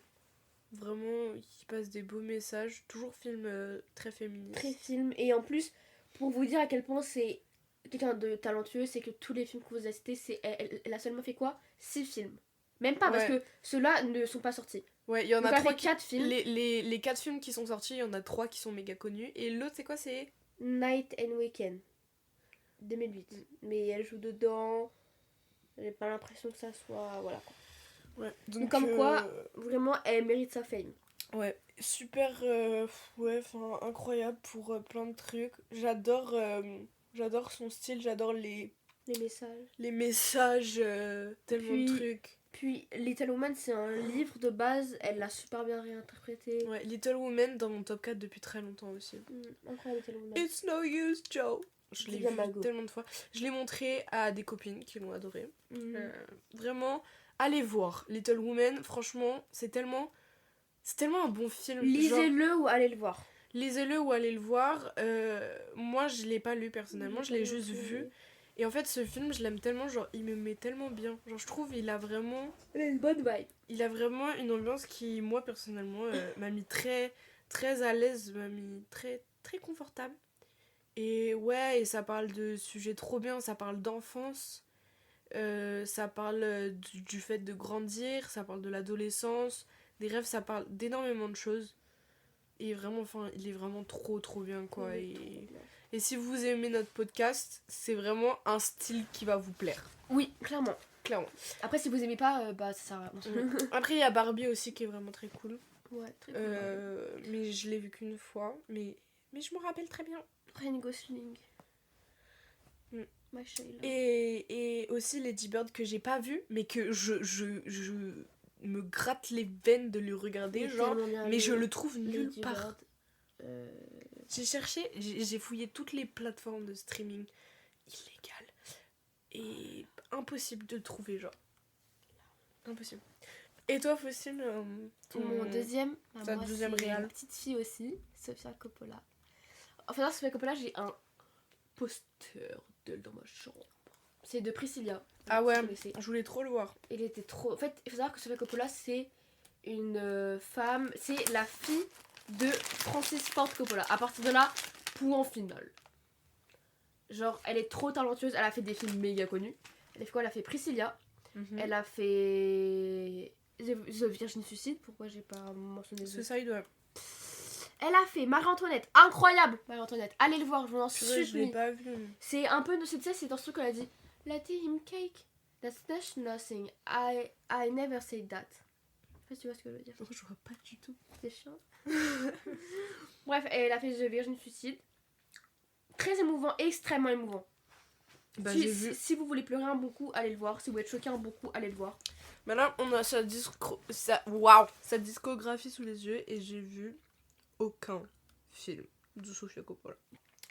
vraiment, qui passe des beaux messages. Toujours film très féministe. Très film. Et en plus, pour vous dire à quel point c'est quelqu'un de talentueux, c'est que tous les films que vous avez cités, elle a seulement fait quoi? 6 films. Même pas, parce que ceux-là ne sont pas sortis. Ouais, il y en a 3 4 films. Les 4 films qui sont sortis, il y en a 3 qui sont méga connus. Et l'autre, c'est quoi? C'est Night and Weekend. 2008. Mais elle joue dedans. J'ai pas l'impression que ça soit... Voilà quoi. Ouais. Donc comme quoi, vraiment, elle mérite sa fame. Ouais, super, incroyable pour plein de trucs. J'adore son style, j'adore les messages. Les messages, tellement de trucs. Puis Little Woman, c'est un livre de base, elle l'a super bien réinterprété. Ouais, Little Woman dans mon top 4 depuis très longtemps aussi. Incroyable Little Woman. It's no use, Joe. Je l'ai vu tellement de fois. Je l'ai montré à des copines qui l'ont adoré. Vraiment, allez voir Little Woman, franchement, c'est tellement un bon film. Lisez-le ou allez le voir. Lisez-le ou allez le voir. Moi, je l'ai pas lu personnellement, je l'ai juste vu. Et en fait, ce film, je l'aime tellement, genre, il me met tellement bien. Genre, je trouve, il a vraiment... Il a une bonne vibe. Il a vraiment une ambiance qui, moi, personnellement, m'a mis très, très à l'aise, m'a mis très, très confortable. Et ouais, et ça parle de sujets trop bien, ça parle d'enfance, ça parle du fait de grandir, ça parle de l'adolescence, des rêves, ça parle d'énormément de choses. Et vraiment, enfin, il est vraiment trop, trop bien, quoi. Et si vous aimez notre podcast, c'est vraiment un style qui va vous plaire. Oui, clairement. Après, si vous aimez pas, bah ça sert à rien. Après, il y a Barbie aussi qui est vraiment très cool. Ouais, très cool. Mais je l'ai vu qu'une fois. Mais je me rappelle très bien. Ryan Gosling. Et aussi Lady Bird que j'ai pas vu, mais que je me gratte les veines de le regarder, genre. Mais je le trouve nulle part. J'ai cherché, j'ai fouillé toutes les plateformes de streaming illégales et impossible de le trouver, genre. Impossible. Et toi, Faustine, mon deuxième, ta deuxième réal. Une petite fille aussi, Sofia Coppola. Enfin, Sofia Coppola, j'ai un poster d'elle dans ma chambre. C'est de Priscilla. Ah ouais, je voulais trop le voir. Il était trop... En fait, il faut savoir que Sofia Coppola, c'est une femme... C'est la fille de Francis Ford Coppola. À partir de là, point final. Genre, elle est trop talentueuse. Elle a fait des films méga connus. Elle a fait quoi? Elle a fait Priscilla. Elle a fait... The Virgin Suicide. Pourquoi j'ai pas mentionné Suicide, ouais. Elle a fait Marie-Antoinette. Incroyable, Marie-Antoinette. Allez le voir, je vous en supplie. Je l'ai pas vu. C'est un peu... C'est dans ce truc qu'elle a dit. Latte him cake. That's nothing. I never said that. Je sais pas si tu vois ce que je veux dire. Je vois pas du tout. C'est chiant. Bref, elle a fait The Virgin Suicide. très émouvant, extrêmement émouvant. Bah, si vous voulez pleurer un bon coup, allez le voir. Si vous êtes choqué un bon coup, allez le voir. Maintenant, on a sa discographie sous les yeux et j'ai vu aucun film de Sofia Coppola.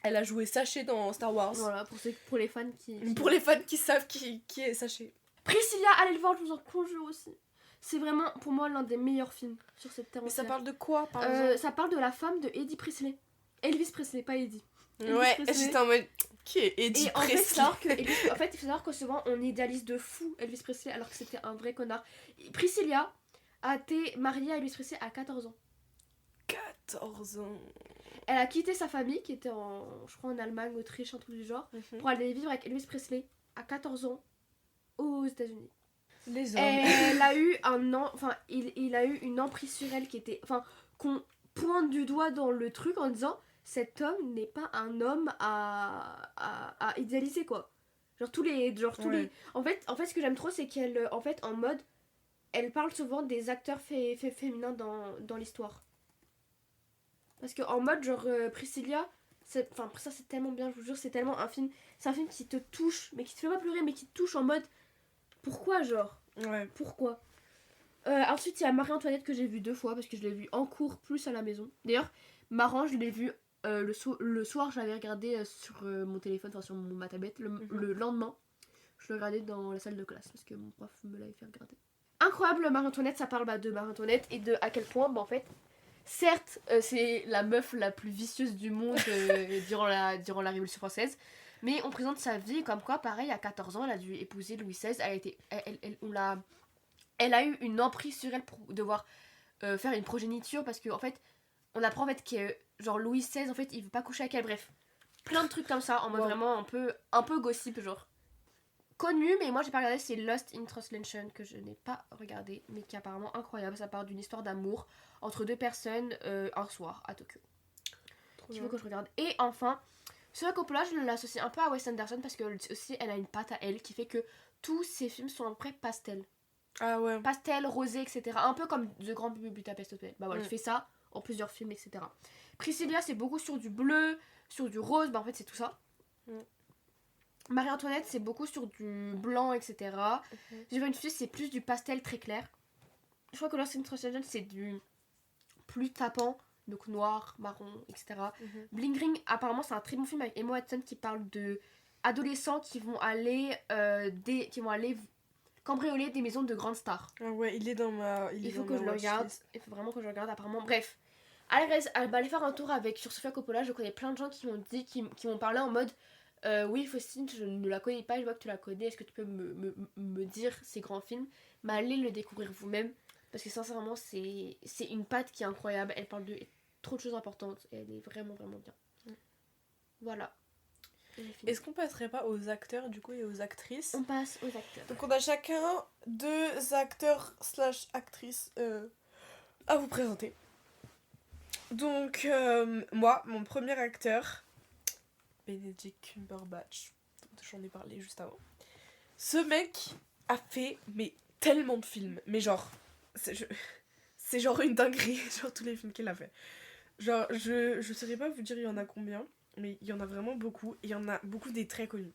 Elle a joué Sachet dans Star Wars. Voilà, pour les fans Pour les fans qui savent qui est Sachet. Priscilla, allez le voir, je vous en conjure aussi. C'est vraiment, pour moi, l'un des meilleurs films sur cette terre. Mais ça parle de quoi, par exemple Ça parle de la femme de Eddie Presley. Elvis Presley, pas Eddie. Ouais, j'étais en mode... Qui est Eddie Presley? En fait, il faut savoir que souvent, on idéalise de fou Elvis Presley alors que c'était un vrai connard. Priscilla a été mariée à Elvis Presley à 14 ans. 14 ans. Elle a quitté sa famille, qui était je crois en Allemagne, Autriche, un truc du genre, pour aller vivre avec Elvis Presley à 14 ans aux États-Unis. Les hommes. Elle a eu il a eu une emprise sur elle qui était... Enfin, qu'on pointe du doigt dans le truc en disant... Cet homme n'est pas un homme à idéaliser, quoi. Tous les... En fait, ce que j'aime trop, c'est qu'elle, en fait, en mode, elle parle souvent des acteurs féminins dans l'histoire. Parce que en mode, Priscilla, ça c'est tellement bien, je vous jure, c'est tellement un film... C'est un film qui te touche, mais qui te fait pas pleurer, mais qui te touche en mode... Pourquoi, Ouais. Pourquoi ensuite, il y a Marie-Antoinette que j'ai vu 2 fois, parce que je l'ai vu en cours plus à la maison. D'ailleurs, marrant, je l'ai vu... le soir, je l'avais regardé sur mon téléphone, enfin sur ma tablette. Le lendemain, je le regardais dans la salle de classe parce que mon prof me l'avait fait regarder. Incroyable, Marie-Antoinette, ça parle de Marie-Antoinette et de à quel point, en fait, certes, c'est la meuf la plus vicieuse du monde durant la Révolution française, mais on présente sa vie comme quoi, pareil, à 14 ans, elle a dû épouser Louis XVI. Elle a eu une emprise sur elle pour devoir faire une progéniture parce que, en fait, on apprend en fait que genre Louis XVI en fait il veut pas coucher avec elle, bref, plein de trucs comme ça en mode vraiment un peu gossip genre. Connu, mais moi j'ai pas regardé, c'est Lost in Translation que je n'ai pas regardé mais qui est apparemment incroyable. Ça parle d'une histoire d'amour entre 2 personnes un soir à Tokyo. Il faut que je regarde. Et enfin, Sofia Coppola, je l'associe un peu à Wes Anderson parce que aussi elle a une patte à elle qui fait que tous ses films sont à peu près pastel. Ah ouais. Pastel, rosé, etc. Un peu comme The Grand Budapest Hotel. Bah voilà, il fait ça en plusieurs films, etc. Priscilla, c'est beaucoup sur du bleu, sur du rose, bah en fait c'est tout ça. Marie-Antoinette, c'est beaucoup sur du blanc, etc. J'ai vu une fille, c'est plus du pastel très clair. Je crois que Lost in Translation, c'est du plus tapant, donc noir, marron, etc. Bling Ring, apparemment, c'est un très bon film avec Emma Watson qui parle de adolescents qui vont aller cambrioler des maisons de grandes stars. Ah ouais, il est dans ma... Il faut que je le regarde. Il faut vraiment que je le regarde, apparemment. Bref. Allez faire un tour sur Sofia Coppola. Je connais plein de gens qui m'ont dit, qui m'ont parlé en mode oui, Faustine, je ne la connais pas, je vois que tu la connais. Est-ce que tu peux me dire ces grands films? Mais allez le découvrir vous-même. Parce que sincèrement, c'est une patte qui est incroyable. Elle parle de trop de choses importantes. Et elle est vraiment, vraiment bien. Voilà. Est-ce qu'on passerait pas aux acteurs du coup et aux actrices? On passe aux acteurs. Donc on a chacun 2 acteurs / actrices à vous présenter. Donc moi, mon premier acteur, Benedict Cumberbatch, j'en ai parlé juste avant. Ce mec a fait tellement de films, mais genre c'est genre une dinguerie sur tous les films qu'il a fait. Genre je saurais pas vous dire il y en a combien, mais il y en a vraiment beaucoup, et il y en a beaucoup des très connus.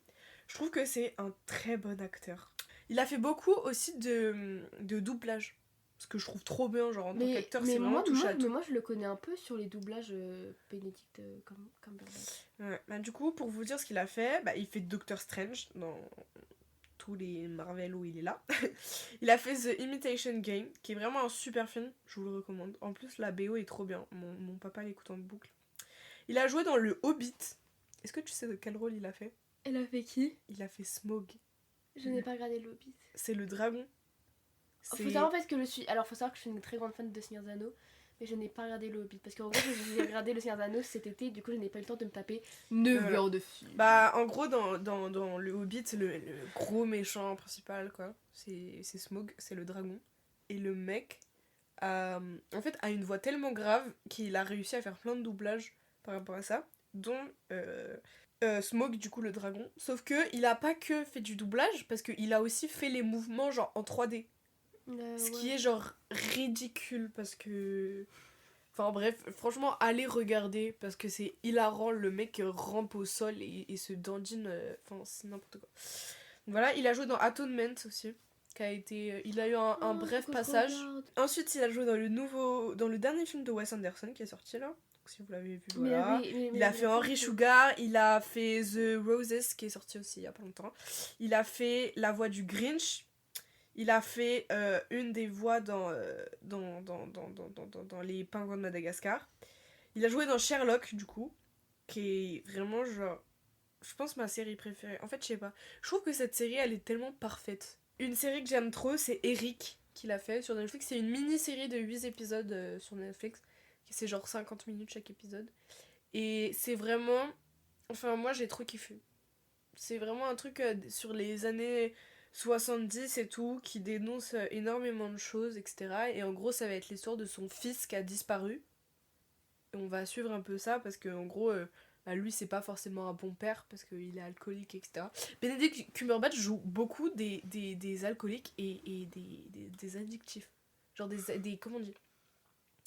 Je trouve que c'est un très bon acteur. Il a fait beaucoup aussi de doublage. Ce que je trouve trop bien, genre en tant qu'acteur, c'est vraiment touche à tout. Mais moi je le connais un peu sur les doublages Benedict Cumberbatch. Ouais, bah, du coup, pour vous dire ce qu'il a fait, il fait Doctor Strange dans tous les Marvel où il est là. Il a fait The Imitation Game, qui est vraiment un super film, je vous le recommande. En plus, la BO est trop bien, mon papa l'écoute en boucle. Il a joué dans Le Hobbit. Est-ce que tu sais de quel rôle il a fait? Il a fait qui? Il a fait Smaug. Je n'ai pas regardé Le Hobbit. C'est le dragon. Faut savoir en fait que faut savoir que je suis une très grande fan de Seigneur des Anneaux, mais je n'ai pas regardé Le Hobbit parce qu'en gros j'ai regardé Le Seigneur des Anneaux cet été, du coup je n'ai pas eu le temps de me taper 9 heures de film. Bah en gros dans Le Hobbit, le gros méchant principal quoi, c'est Smaug, c'est le dragon, et le mec en fait a une voix tellement grave qu'il a réussi à faire plein de doublages par rapport à ça, dont Smaug du coup le dragon, sauf que il a pas que fait du doublage parce qu'il a aussi fait les mouvements genre en 3D. Ce qui est genre ridicule parce que Enfin bref, franchement, allez regarder parce que c'est hilarant. Le mec rampe au sol et se dandine. Enfin, c'est n'importe quoi. Voilà, il a joué dans Atonement aussi. Il a eu un bref passage. Ensuite, il a joué dans le dernier film de Wes Anderson qui est sorti là. Donc, si vous l'avez vu, voilà. Il a fait Henry Sugar, il a fait The Roses qui est sorti aussi il y a pas longtemps. Il a fait La Voix du Grinch. Il a fait une des voix dans Les Pingouins de Madagascar. Il a joué dans Sherlock, du coup, qui est vraiment, genre, je pense ma série préférée. En fait, je sais pas. Je trouve que cette série, elle est tellement parfaite. Une série que j'aime trop, c'est Eric, qui l'a fait sur Netflix. C'est une mini-série de 8 épisodes sur Netflix. C'est genre 50 minutes chaque épisode. Et c'est vraiment... Enfin, moi, j'ai trop kiffé. C'est vraiment un truc sur les années 70 et tout, qui dénonce énormément de choses, etc. Et en gros, ça va être l'histoire de son fils qui a disparu. Et on va suivre un peu ça, parce que en gros, lui, c'est pas forcément un bon père, parce qu'il est alcoolique, etc. Benedict Cumberbatch joue beaucoup des alcooliques et des addictifs. Genre des comment on dit,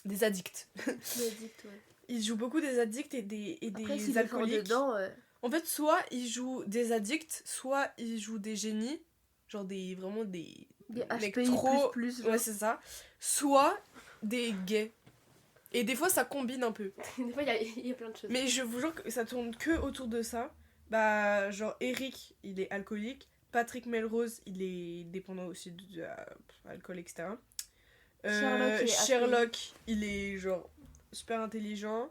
des addicts. Des addicts, ouais. Il joue beaucoup des addicts et des Après, s'il alcooliques. est fort dedans, En fait, soit il joue des addicts, soit il joue des génies, genre vraiment des mecs HPI trop... plus, ouais, c'est ça. Soit des gays. Et des fois, ça combine un peu. Des fois, il y a plein de choses. Mais je vous jure que ça tourne que autour de ça. Bah, genre, Eric, il est alcoolique. Patrick Melrose, il est dépendant aussi de l'alcool, etc. Sherlock, il est genre super intelligent.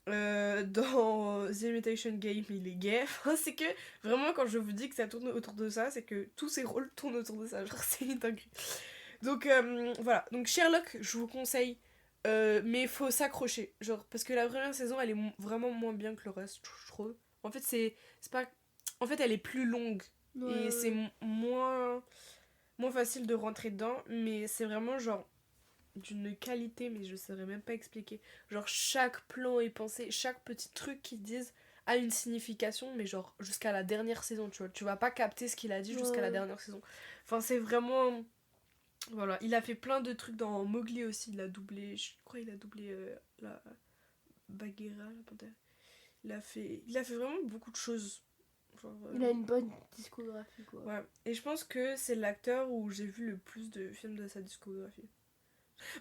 Dans The Imitation Game, il est gay. Enfin, c'est que vraiment, quand je vous dis que ça tourne autour de ça, c'est que tous ces rôles tournent autour de ça. Genre, c'est une dinguerie. Donc, voilà. Donc, Sherlock, je vous conseille. Mais il faut s'accrocher. Genre, parce que la première saison, elle est vraiment moins bien que le reste, je trouve. En fait, c'est pas. En fait, elle est plus longue. Ouais, et c'est moins facile de rentrer dedans. Mais c'est vraiment, genre, d'une qualité, mais je saurais même pas expliquer. Genre, chaque plan est pensé, chaque petit truc qu'ils disent a une signification, mais genre, jusqu'à la dernière saison, tu vois. Tu vas pas capter ce qu'il a dit jusqu'à la dernière saison. Enfin, c'est vraiment... Voilà, il a fait plein de trucs dans Mowgli aussi, il a doublé, je crois il a doublé la Bagheera, la panthère. Il a fait vraiment beaucoup de choses. Genre, il a une bonne discographie, quoi. Ouais, et je pense que c'est l'acteur où j'ai vu le plus de films de sa discographie.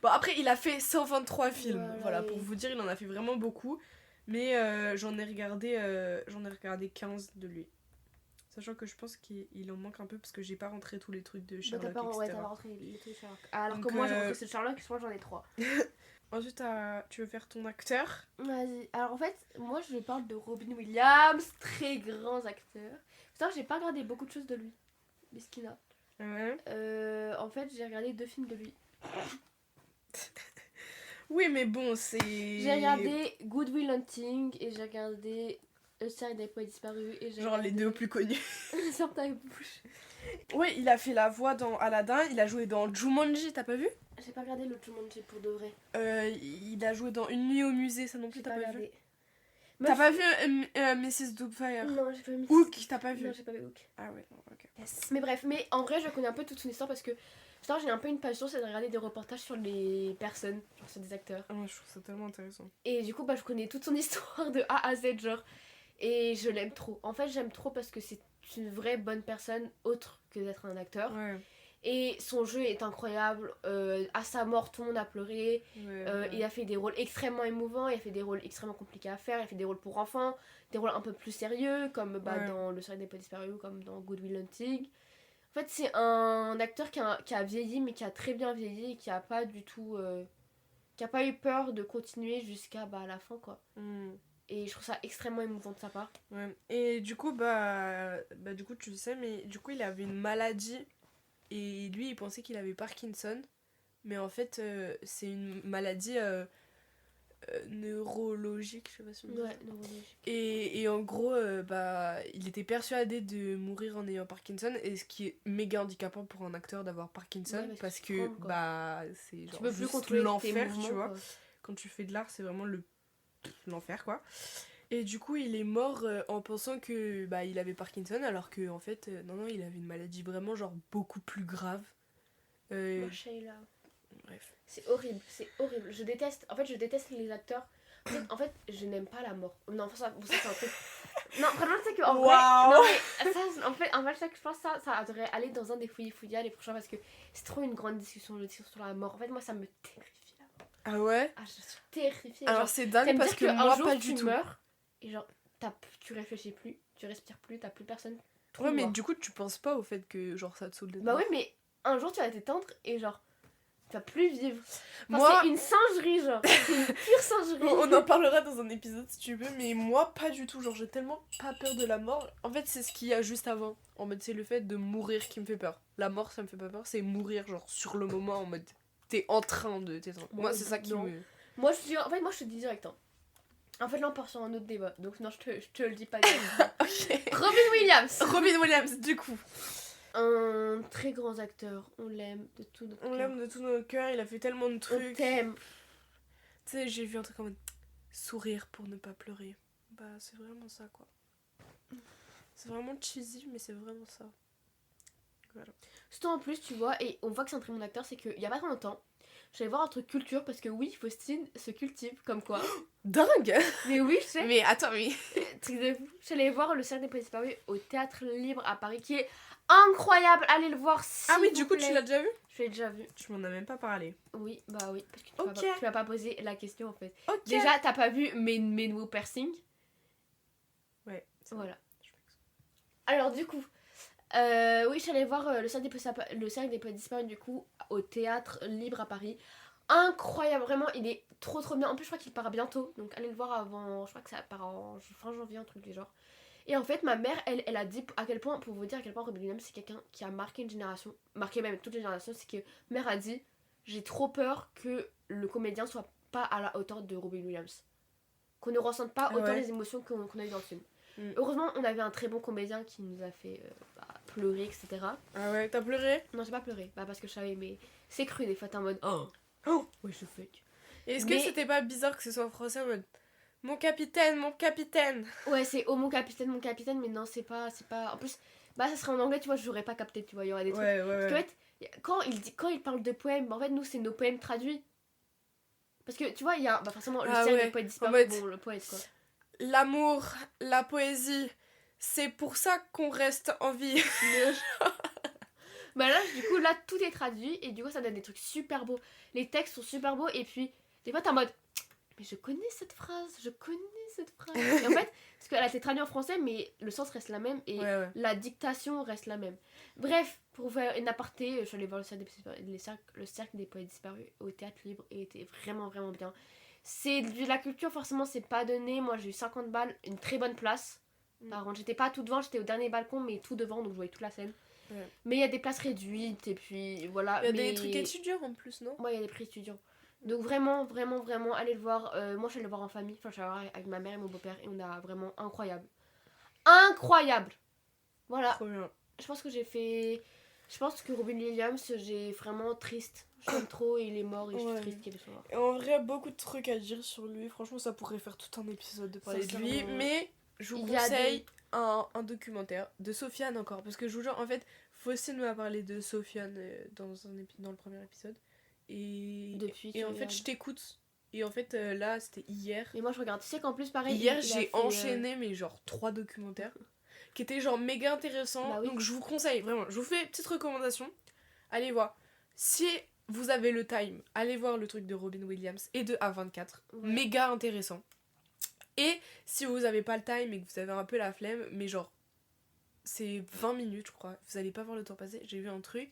Bon, après, il a fait 123 films, voilà, pour vous dire, il en a fait vraiment beaucoup. Mais j'en ai regardé 15 de lui. Sachant que je pense qu'il en manque un peu parce que j'ai pas rentré tous les trucs de Sherlock, etc. Ouais, t'as pas rentré les trucs de Sherlock. Alors que moi, j'ai rentré ceux de Sherlock, moi j'en ai 3. Ensuite, tu veux faire ton acteur? Vas-y. Alors en fait, moi je parle de Robin Williams, très grand acteur. Putain, j'ai pas regardé beaucoup de choses de lui. Miskina. Ouais. En fait, j'ai regardé 2 films de lui. Oui, mais bon, c'est... J'ai regardé Good Will Hunting et j'ai regardé Le cercle des poètes disparus. Et genre les 2 plus connus. Sors ta bouche. Oui, il a fait la voix dans Aladdin, il a joué dans Jumanji, t'as pas vu? J'ai pas regardé le Jumanji pour de vrai. Il a joué dans Une nuit au musée, ça non plus, t'as pas vu? Meuf, T'as pas vu Mrs. Doubtfire? Non, j'ai pas vu. Hook, t'as pas vu? Non, j'ai pas vu Hook. Ah ouais, non, ok. Yes. Mais bref, mais en vrai, je connais un peu toute son histoire parce que putain, j'ai un peu une passion, c'est de regarder des reportages sur les personnes, genre sur des acteurs. Ah ouais, je trouve ça tellement intéressant. Et du coup, bah, je connais toute son histoire de A à Z, genre. Et je l'aime trop. En fait, j'aime trop parce que c'est une vraie bonne personne, autre que d'être un acteur. Ouais. Et son jeu est incroyable. À sa mort, tout le monde a pleuré. Ouais. Il a fait des rôles extrêmement émouvants, il a fait des rôles extrêmement compliqués à faire, il a fait des rôles pour enfants, des rôles un peu plus sérieux, comme dans Le cercle des poètes disparus ou comme dans Good Will Hunting. En fait, c'est un acteur qui a vieilli, mais qui a très bien vieilli et qui a pas du tout. Qui a pas eu peur de continuer jusqu'à la fin, quoi. Et je trouve ça extrêmement émouvant de sa part. Ouais. Et du coup, du coup, tu le sais, mais du coup, il avait une maladie. Et lui, il pensait qu'il avait Parkinson. Mais en fait, c'est une maladie neurologique, je sais pas si on dit ça. Neurologique. Et en gros, il était persuadé de mourir en ayant Parkinson. Et ce qui est méga handicapant pour un acteur d'avoir Parkinson. Ouais, parce que, c'est genre tu peux plus juste contrôler l'enfer, tes mouvements, tu vois. quoi. Quand tu fais de l'art, c'est vraiment l'enfer, quoi. Et du coup, il est mort en pensant que il avait Parkinson, alors que en fait, non, il avait une maladie vraiment genre beaucoup plus grave. Sheila. Bref. C'est horrible, c'est horrible. Je déteste les acteurs. En fait, je n'aime pas la mort. Non, ça c'est un truc. Non, vraiment, c'est qu'en vrai. Non, mais ça, en fait, je pense que ça devrait aller dans un des fouillis les prochains parce que c'est trop une grande discussion, le discours sur la mort. En fait, moi, ça me terrifie la mort. Ah ouais? Ah, je suis terrifiée. Alors, genre, c'est dingue parce que moi, pas du tout. Tu meurs et genre, tu réfléchis plus, tu respires plus, t'as plus personne. Ouais, mais du coup, tu penses pas au fait que genre ça te saute des Bah, ouais, mais un jour, tu vas t'éteindre et genre. Tu vas plus vivre. Enfin, moi, c'est une singerie, genre. C'est une pure singerie. On en parlera dans un épisode si tu veux, mais moi, pas du tout. Genre, j'ai tellement pas peur de la mort. En fait, c'est ce qu'il y a juste avant. En mode, c'est le fait de mourir qui me fait peur. La mort, ça me fait pas peur. C'est mourir, genre, sur le moment, en mode, t'es en train de t'éteindre. Moi, c'est ça qui me. Moi, je te dis direct. Hein. En fait, là, on part sur un autre débat. Donc, non, je te le dis pas. Ok. Robin Williams. Robin Williams, du coup. Un très grand acteur. On l'aime de tout notre cœur. On l'aime de tout notre cœur. Il a fait tellement de trucs. On t'aime. Tu sais, j'ai vu un truc en mode sourire pour ne pas pleurer. Bah, c'est vraiment ça, quoi. C'est vraiment cheesy, mais c'est vraiment ça. Voilà. Surtout en plus, tu vois, et on voit que c'est un très bon acteur, c'est qu'il y a pas très longtemps, j'allais voir un truc culture parce que oui, Faustine se cultive, comme quoi. Dingue. Mais oui, je sais. Mais attends, oui. Truc de fou. J'allais voir le Cercle des Poètes Disparus au Théâtre Libre à Paris, qui est incroyable. Allez le voir si Ah oui, du coup, tu l'as déjà vu? Je l'ai déjà vu. Tu m'en as même pas parlé. Oui, bah oui, parce que tu m'as pas posé la question en fait. Ok. Déjà, t'as pas vu mes nouveaux piercings? Ouais. Voilà. Alors du coup, oui, j'allais voir le Cercle des Poètes Disparus du coup au Théâtre Libre à Paris. Incroyable, vraiment, il est trop bien. En plus, je crois qu'il part bientôt, donc allez le voir avant. Je crois que ça part en fin janvier, un truc du genre. Et en fait, ma mère, elle a dit à quel point, pour vous dire à quel point Robin Williams, c'est quelqu'un qui a marqué une génération, marqué même toute les générations. C'est que ma mère a dit, j'ai trop peur que le comédien soit pas à la hauteur de Robin Williams. Qu'on ne ressente pas autant les émotions qu'on a eu dans le film. Heureusement, on avait un très bon comédien qui nous a fait pleurer, etc. Ah ouais, t'as pleuré? Non, j'ai pas pleuré, parce que je savais, mais c'est cru des fois, t'es en mode Oh, ouais, je fais. Et est-ce que c'était pas bizarre que ce soit en français en mode mon capitaine, mon capitaine? Ouais, c'est oh mon capitaine, mais non, c'est pas. En plus, ça serait en anglais, tu vois, j'aurais pas capté, tu vois, il y aurait des trucs. Ouais. Parce qu'en fait, quand il parle de poèmes, en fait, nous, c'est nos poèmes traduits. Parce que tu vois, il y a forcément le Cercle des Poètes Disparus, bon, le poète quoi. L'amour, la poésie, c'est pour ça qu'on reste en vie. Là, du coup, là, tout est traduit et du coup, ça donne des trucs super beaux. Les textes sont super beaux et puis, des fois, t'es en mode, mais je connais cette phrase. Et en fait, parce qu'elle a été traduite en français, mais le sens reste la même et la dictation reste la même. Bref, pour faire une aparté, je suis allée voir le cercle des Poètes Disparus au Théâtre Libre et était vraiment bien. C'est de la culture, forcément, c'est pas donné. Moi, j'ai eu 50 balles, une très bonne place. Par contre, j'étais pas tout devant, j'étais au dernier balcon, mais tout devant, donc je voyais toute la scène. Ouais. Mais il y a des places réduites et puis voilà. Il y a des trucs étudiants en plus, non? Ouais, il y a des prix étudiants. Donc vraiment, allez le voir. Moi, je suis allée le voir en famille. Enfin, je suis allée le voir avec ma mère et mon beau-père et on a vraiment incroyable. Voilà. Trop bien. Je pense que Robin Williams, j'ai vraiment triste. Je l'aime trop et il est mort et je suis triste qu'il soit mort. Et en vrai, beaucoup de trucs à dire sur lui. Franchement, ça pourrait faire tout un épisode de parler de lui. Mais je vous conseille un documentaire de Sofiane encore. Parce que je vous jure, en fait, Faustine m'a parlé de Sofiane dans le premier épisode. Et en fait, je t'écoute. Et en fait, là, c'était hier. Et moi, je regarde. Tu sais qu'en plus, pareil. Hier, j'ai enchaîné, mais genre 3 documentaires. Qui étaient genre méga intéressants. Bah oui. Donc, je vous conseille, vraiment. Je vous fais une petite recommandation. Allez voir. Si vous avez le time, allez voir le truc de Robin Williams et de A24. Ouais. Méga intéressant. Et si vous avez pas le time et que vous avez un peu la flemme, mais genre, c'est 20 minutes, je crois. Vous allez pas voir le temps passer. J'ai vu un truc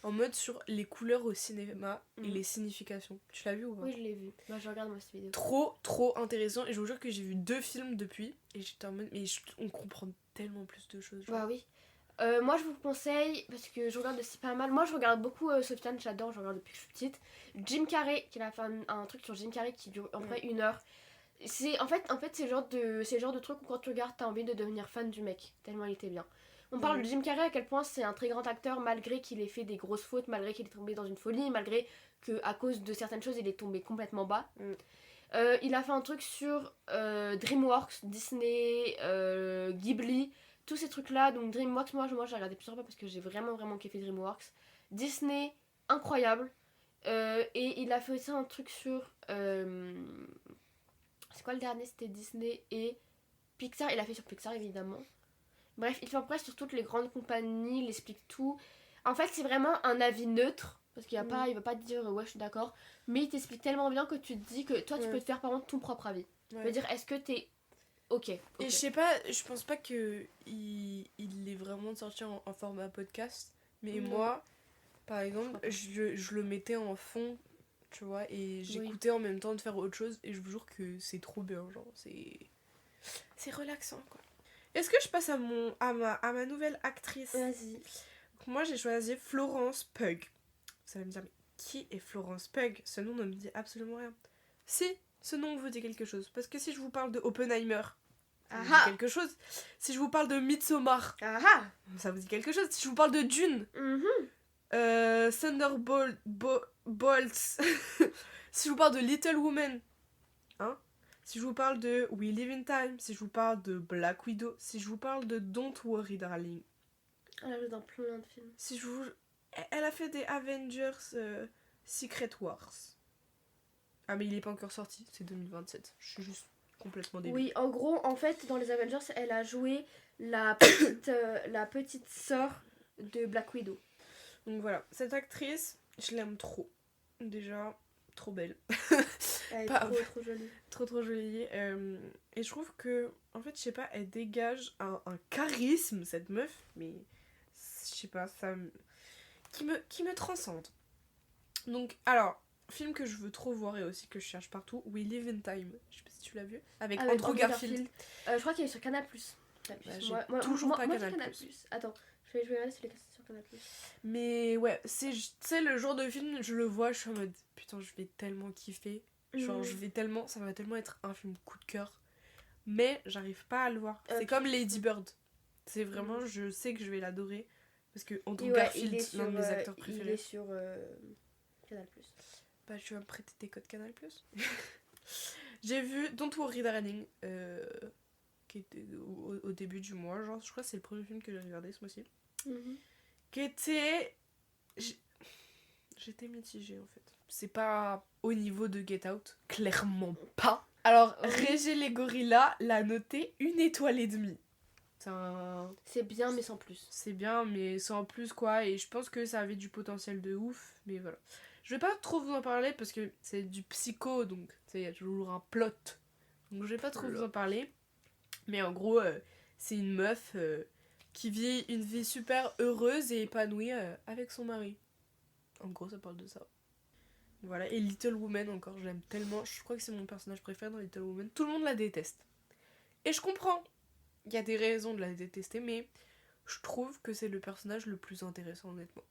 en mode sur les couleurs au cinéma et les significations. Tu l'as vu ou pas? Oui, je l'ai vu. Moi, je regarde moi cette vidéo. Trop intéressant. Et je vous jure que j'ai vu 2 films depuis. Et j'étais en mode, mais on comprend tellement plus de choses. Genre. Bah oui. Moi, je vous conseille, parce que je regarde aussi pas mal. Moi, je regarde beaucoup Sofiane, j'adore, je regarde depuis que je suis petite. Jim Carrey, qui a fait un truc sur Jim Carrey qui dure en vrai 1 heure. En fait c'est le genre de truc où quand tu regardes, t'as envie de devenir fan du mec, tellement il était bien. On parle de Jim Carrey, à quel point c'est un très grand acteur, malgré qu'il ait fait des grosses fautes, malgré qu'il est tombé dans une folie, malgré qu'à cause de certaines choses, il est tombé complètement bas. Il a fait un truc sur DreamWorks, Disney, Ghibli, tous ces trucs-là. Donc DreamWorks, moi j'ai regardé plusieurs fois parce que j'ai vraiment kiffé DreamWorks. Disney, incroyable. Et il a fait aussi un truc sur... c'est quoi le dernier? C'était Disney et Pixar. Il a fait sur Pixar, évidemment. Bref, il fait à peu près sur toutes les grandes compagnies, il explique tout. En fait, c'est vraiment un avis neutre. Parce qu'il y a pas, il va pas te dire ouais, je suis d'accord. Mais il t'explique tellement bien que tu te dis que toi, tu peux te faire par exemple ton propre avis. Tu peux dire, est-ce que t'es ok. Et je sais pas, je pense pas que il est vraiment sorti en format podcast. Mais moi, par exemple, je le mettais en fond, tu vois, et j'écoutais en même temps de faire autre chose. Et je vous jure que c'est trop bien, genre, c'est relaxant, quoi. Est-ce que je passe à ma nouvelle actrice? Vas-y. Donc moi, j'ai choisi Florence Pugh. Vous allez me dire, mais qui est Florence Pugh? Ce nom ne me dit absolument rien. Si, ce nom vous dit quelque chose. Parce que si je vous parle de Oppenheimer, ça vous dit quelque chose. Si je vous parle de Midsommar, ça vous dit quelque chose. Si je vous parle de Dune, Thunderbolts, si je vous parle de Little Woman, hein, si je vous parle de We Live in Time, si je vous parle de Black Widow, si je vous parle de Don't Worry Darling. Elle a joué dans plein de films. Si je vous... Elle a fait des Avengers Secret Wars. Ah mais il est pas encore sorti, c'est 2027. Je suis juste complètement débile. Oui, en gros, en fait, dans les Avengers, elle a joué la petite sœur de Black Widow. Donc voilà, cette actrice, je l'aime trop. Déjà, trop belle. Elle est trop jolie. Trop jolie. Et je trouve que, en fait, je sais pas, elle dégage un charisme, cette meuf, mais je sais pas, ça qui me transcende. Donc, alors, film que je veux trop voir et aussi que je cherche partout, We Live in Time. Je sais pas si tu l'as vu. Avec Andrew Garfield. Je crois qu'il est sur Canal+. J'ai toujours pas Canal+. Attends, je vais regarder si il est sur Canal+. Mais ouais, c'est le genre de film, je le vois, je suis en mode putain, je vais tellement kiffer. Genre, ça va tellement être un film coup de cœur. Mais j'arrive pas à le voir. C'est comme Lady Bird. C'est vraiment, je sais que je vais l'adorer. Parce que Andrew Garfield, l'un de mes acteurs préférés. Il est sur Canal+. Bah, tu vas me prêter tes codes Canal+. J'ai vu Don't Worry Darling, qui était au début du mois. Genre, je crois que c'est le premier film que j'ai regardé ce mois-ci. Qui était... J'étais mitigée en fait. C'est pas au niveau de Get Out, clairement pas. Alors, Régé les gorillas l'a noté 1,5 étoile. C'est bien mais sans plus. C'est bien mais sans plus quoi, et je pense que ça avait du potentiel de ouf, mais voilà. Je vais pas trop vous en parler parce que c'est du psycho, donc il y a toujours un plot. Donc je vais pas trop vous en parler. Mais en gros, c'est une meuf qui vit une vie super heureuse et épanouie avec son mari. En gros, ça parle de ça. Voilà, et Little Woman encore, j'aime tellement. Je crois que c'est mon personnage préféré dans Little Woman. Tout le monde la déteste. Et je comprends. Il y a des raisons de la détester, mais je trouve que c'est le personnage le plus intéressant, honnêtement.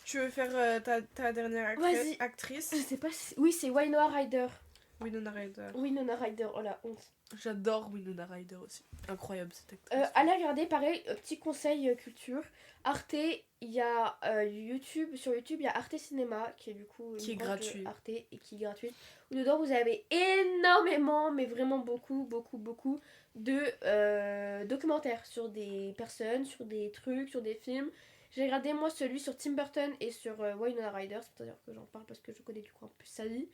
Tu veux faire ta dernière actrice? Je sais pas si... Oui, c'est Winona Ryder. Winona Ryder, oh la honte. J'adore Winona Ryder aussi. Incroyable cette actrice. Allez regarder, pareil, petit conseil culture. Arte, il y a YouTube, sur YouTube, il y a Arte Cinéma, qui est du coup qui est gratuit. Arte et qui est gratuite. Dedans, vous avez énormément, mais vraiment beaucoup de documentaires sur des personnes, sur des trucs, sur des films. J'ai regardé moi celui sur Tim Burton et sur Winona Ryder, c'est-à-dire que j'en parle parce que je connais du coup un peu sa vie.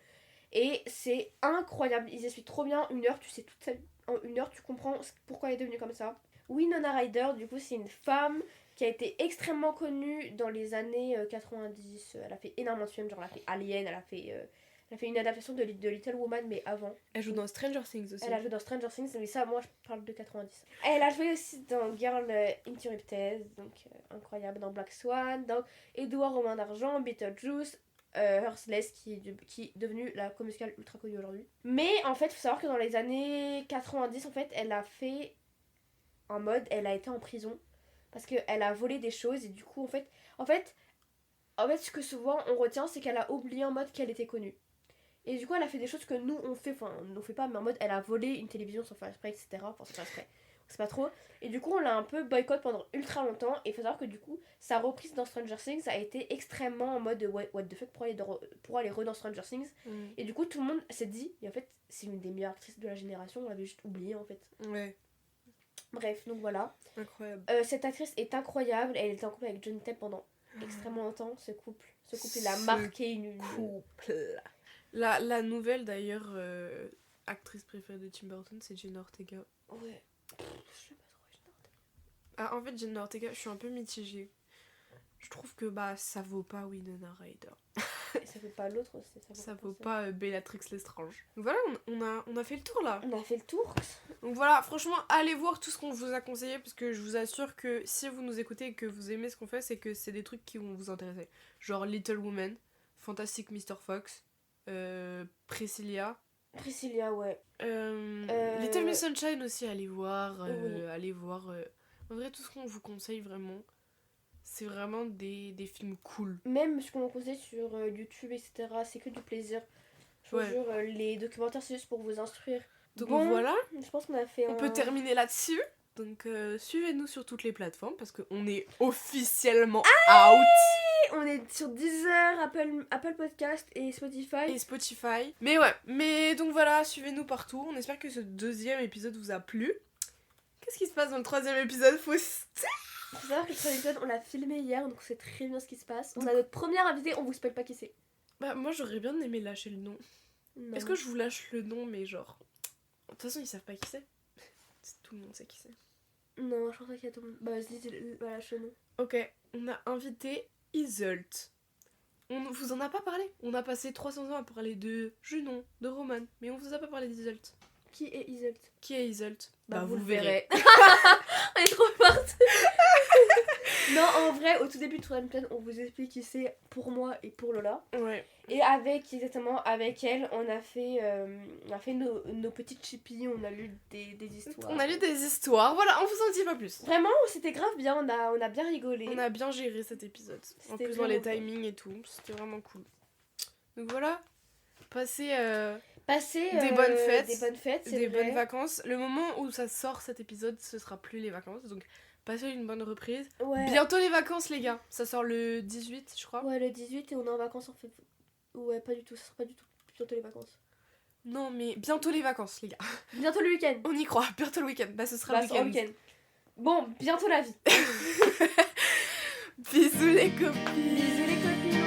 Et c'est incroyable, ils expliquent trop bien. 1 heure, tu sais toute sa vie. En 1 heure, tu comprends pourquoi elle est devenue comme ça. Winona Ryder, du coup, c'est une femme qui a été extrêmement connue dans les années 90. Elle a fait énormément de films, genre elle a fait Alien, elle a fait une adaptation de Little Woman, mais avant. Elle joue dans Stranger Things aussi. Elle a joué dans Stranger Things, mais ça, moi, je parle de 90. Elle a joué aussi dans Girl Interrupted, donc incroyable, dans Black Swan, dans Edouard Romain d'Argent, Beetlejuice, Heartless, qui est devenue la comédie musicale ultra connue aujourd'hui. Mais en fait, il faut savoir que dans les années 90, en fait, elle a fait un mode, elle a été en prison parce qu'elle a volé des choses et du coup, en fait, ce que souvent on retient, c'est qu'elle a oublié en mode qu'elle était connue. Et du coup, elle a fait des choses que nous on fait, enfin, on fait pas, mais en mode elle a volé une télévision sans faire exprès, etc. Enfin, sans faire exprès. C'est pas trop. Et du coup, on l'a un peu boycott pendant ultra longtemps. Et il faut savoir que du coup, sa reprise dans Stranger Things a été extrêmement en mode what the fuck pour aller dans Stranger Things. Et du coup, tout le monde s'est dit, et en fait, c'est une des meilleures actrices de la génération, on l'avait juste oublié en fait. Ouais. Bref, donc voilà. Incroyable. Cette actrice est incroyable. Elle était en couple avec Johnny Depp pendant extrêmement longtemps, ce couple. Ce couple, il a marqué une... couple. La nouvelle, d'ailleurs, actrice préférée de Tim Burton, c'est Jenna Ortega. Ouais. Je sais pas trop Jenna Ortega. Ah, en fait, Jenna Ortega, je suis un peu mitigée. Je trouve que ça vaut pas Winona Ryder. Et ça vaut pas l'autre aussi. Ça vaut pas Bellatrix Lestrange. Donc voilà, on a fait le tour là. On a fait le tour. Donc voilà, franchement, allez voir tout ce qu'on vous a conseillé parce que je vous assure que si vous nous écoutez et que vous aimez ce qu'on fait, c'est que c'est des trucs qui vont vous intéresser. Genre Little Women, Fantastic Mr. Fox, Priscilla. Priscilla, ouais. Little Miss Sunshine aussi, allez voir. Oui. Allez voir. En vrai, tout ce qu'on vous conseille vraiment, c'est vraiment des films cool. Même ce qu'on conseille sur YouTube, etc., c'est que du plaisir. Je vous jure, les documentaires, c'est juste pour vous instruire. Donc bon, voilà. Je pense qu'on a fait On peut terminer là-dessus. Donc suivez-nous sur toutes les plateformes parce qu'on est officiellement out. On est sur Deezer, Apple Podcast et Spotify. Mais donc voilà, suivez-nous partout. On espère que ce 2e épisode vous a plu. Qu'est-ce qui se passe dans le 3e épisode, Faust? Faut savoir que le 3e épisode, on l'a filmé hier, donc on sait très bien ce qui se passe. On a notre première invitée, on vous spoil pas qui c'est. Bah moi j'aurais bien aimé lâcher le nom. Non. Est-ce que je vous lâche le nom, mais genre... De toute façon, ils savent pas qui c'est. Tout le monde sait qui c'est. Non, je pense pas qu'il y a tout le monde. Bah vas-y, lâche le nom. Ok, on a invité Iseult. On vous en a pas parlé. On a passé 300 ans à parler de Junon, de Roman, mais on vous a pas parlé d'Iseult. Qui est Iseult? Qui est Iseult? Bah vous le verrez. On est trop forte. Non, en vrai, au tout début de Troisième Plane, on vous explique qui c'est pour moi et pour Lola. Ouais. Et avec elle, on a fait nos petites chippies, on a lu des histoires. On a lu des histoires, voilà, on vous en dit pas plus. Vraiment, c'était grave bien, on a bien rigolé. On a bien géré cet épisode. En C'était plus dans les vraiment timings et tout, c'était vraiment cool. Donc voilà, passez des bonnes fêtes, des bonnes vacances. Le moment où ça sort cet épisode, ce sera plus les vacances, donc passez une bonne reprise. Ouais. Bientôt les vacances les gars, ça sort le 18 je crois. Ouais, le 18 et on est en vacances en fait. Ouais, pas du tout, ça sera pas du tout bientôt les vacances. Non mais bientôt les vacances les gars. Bientôt le week-end. On y croit, bientôt le week-end. Bah ce sera le week-end. Bon, bientôt la vie. Bisous les copines. Bisous les copines.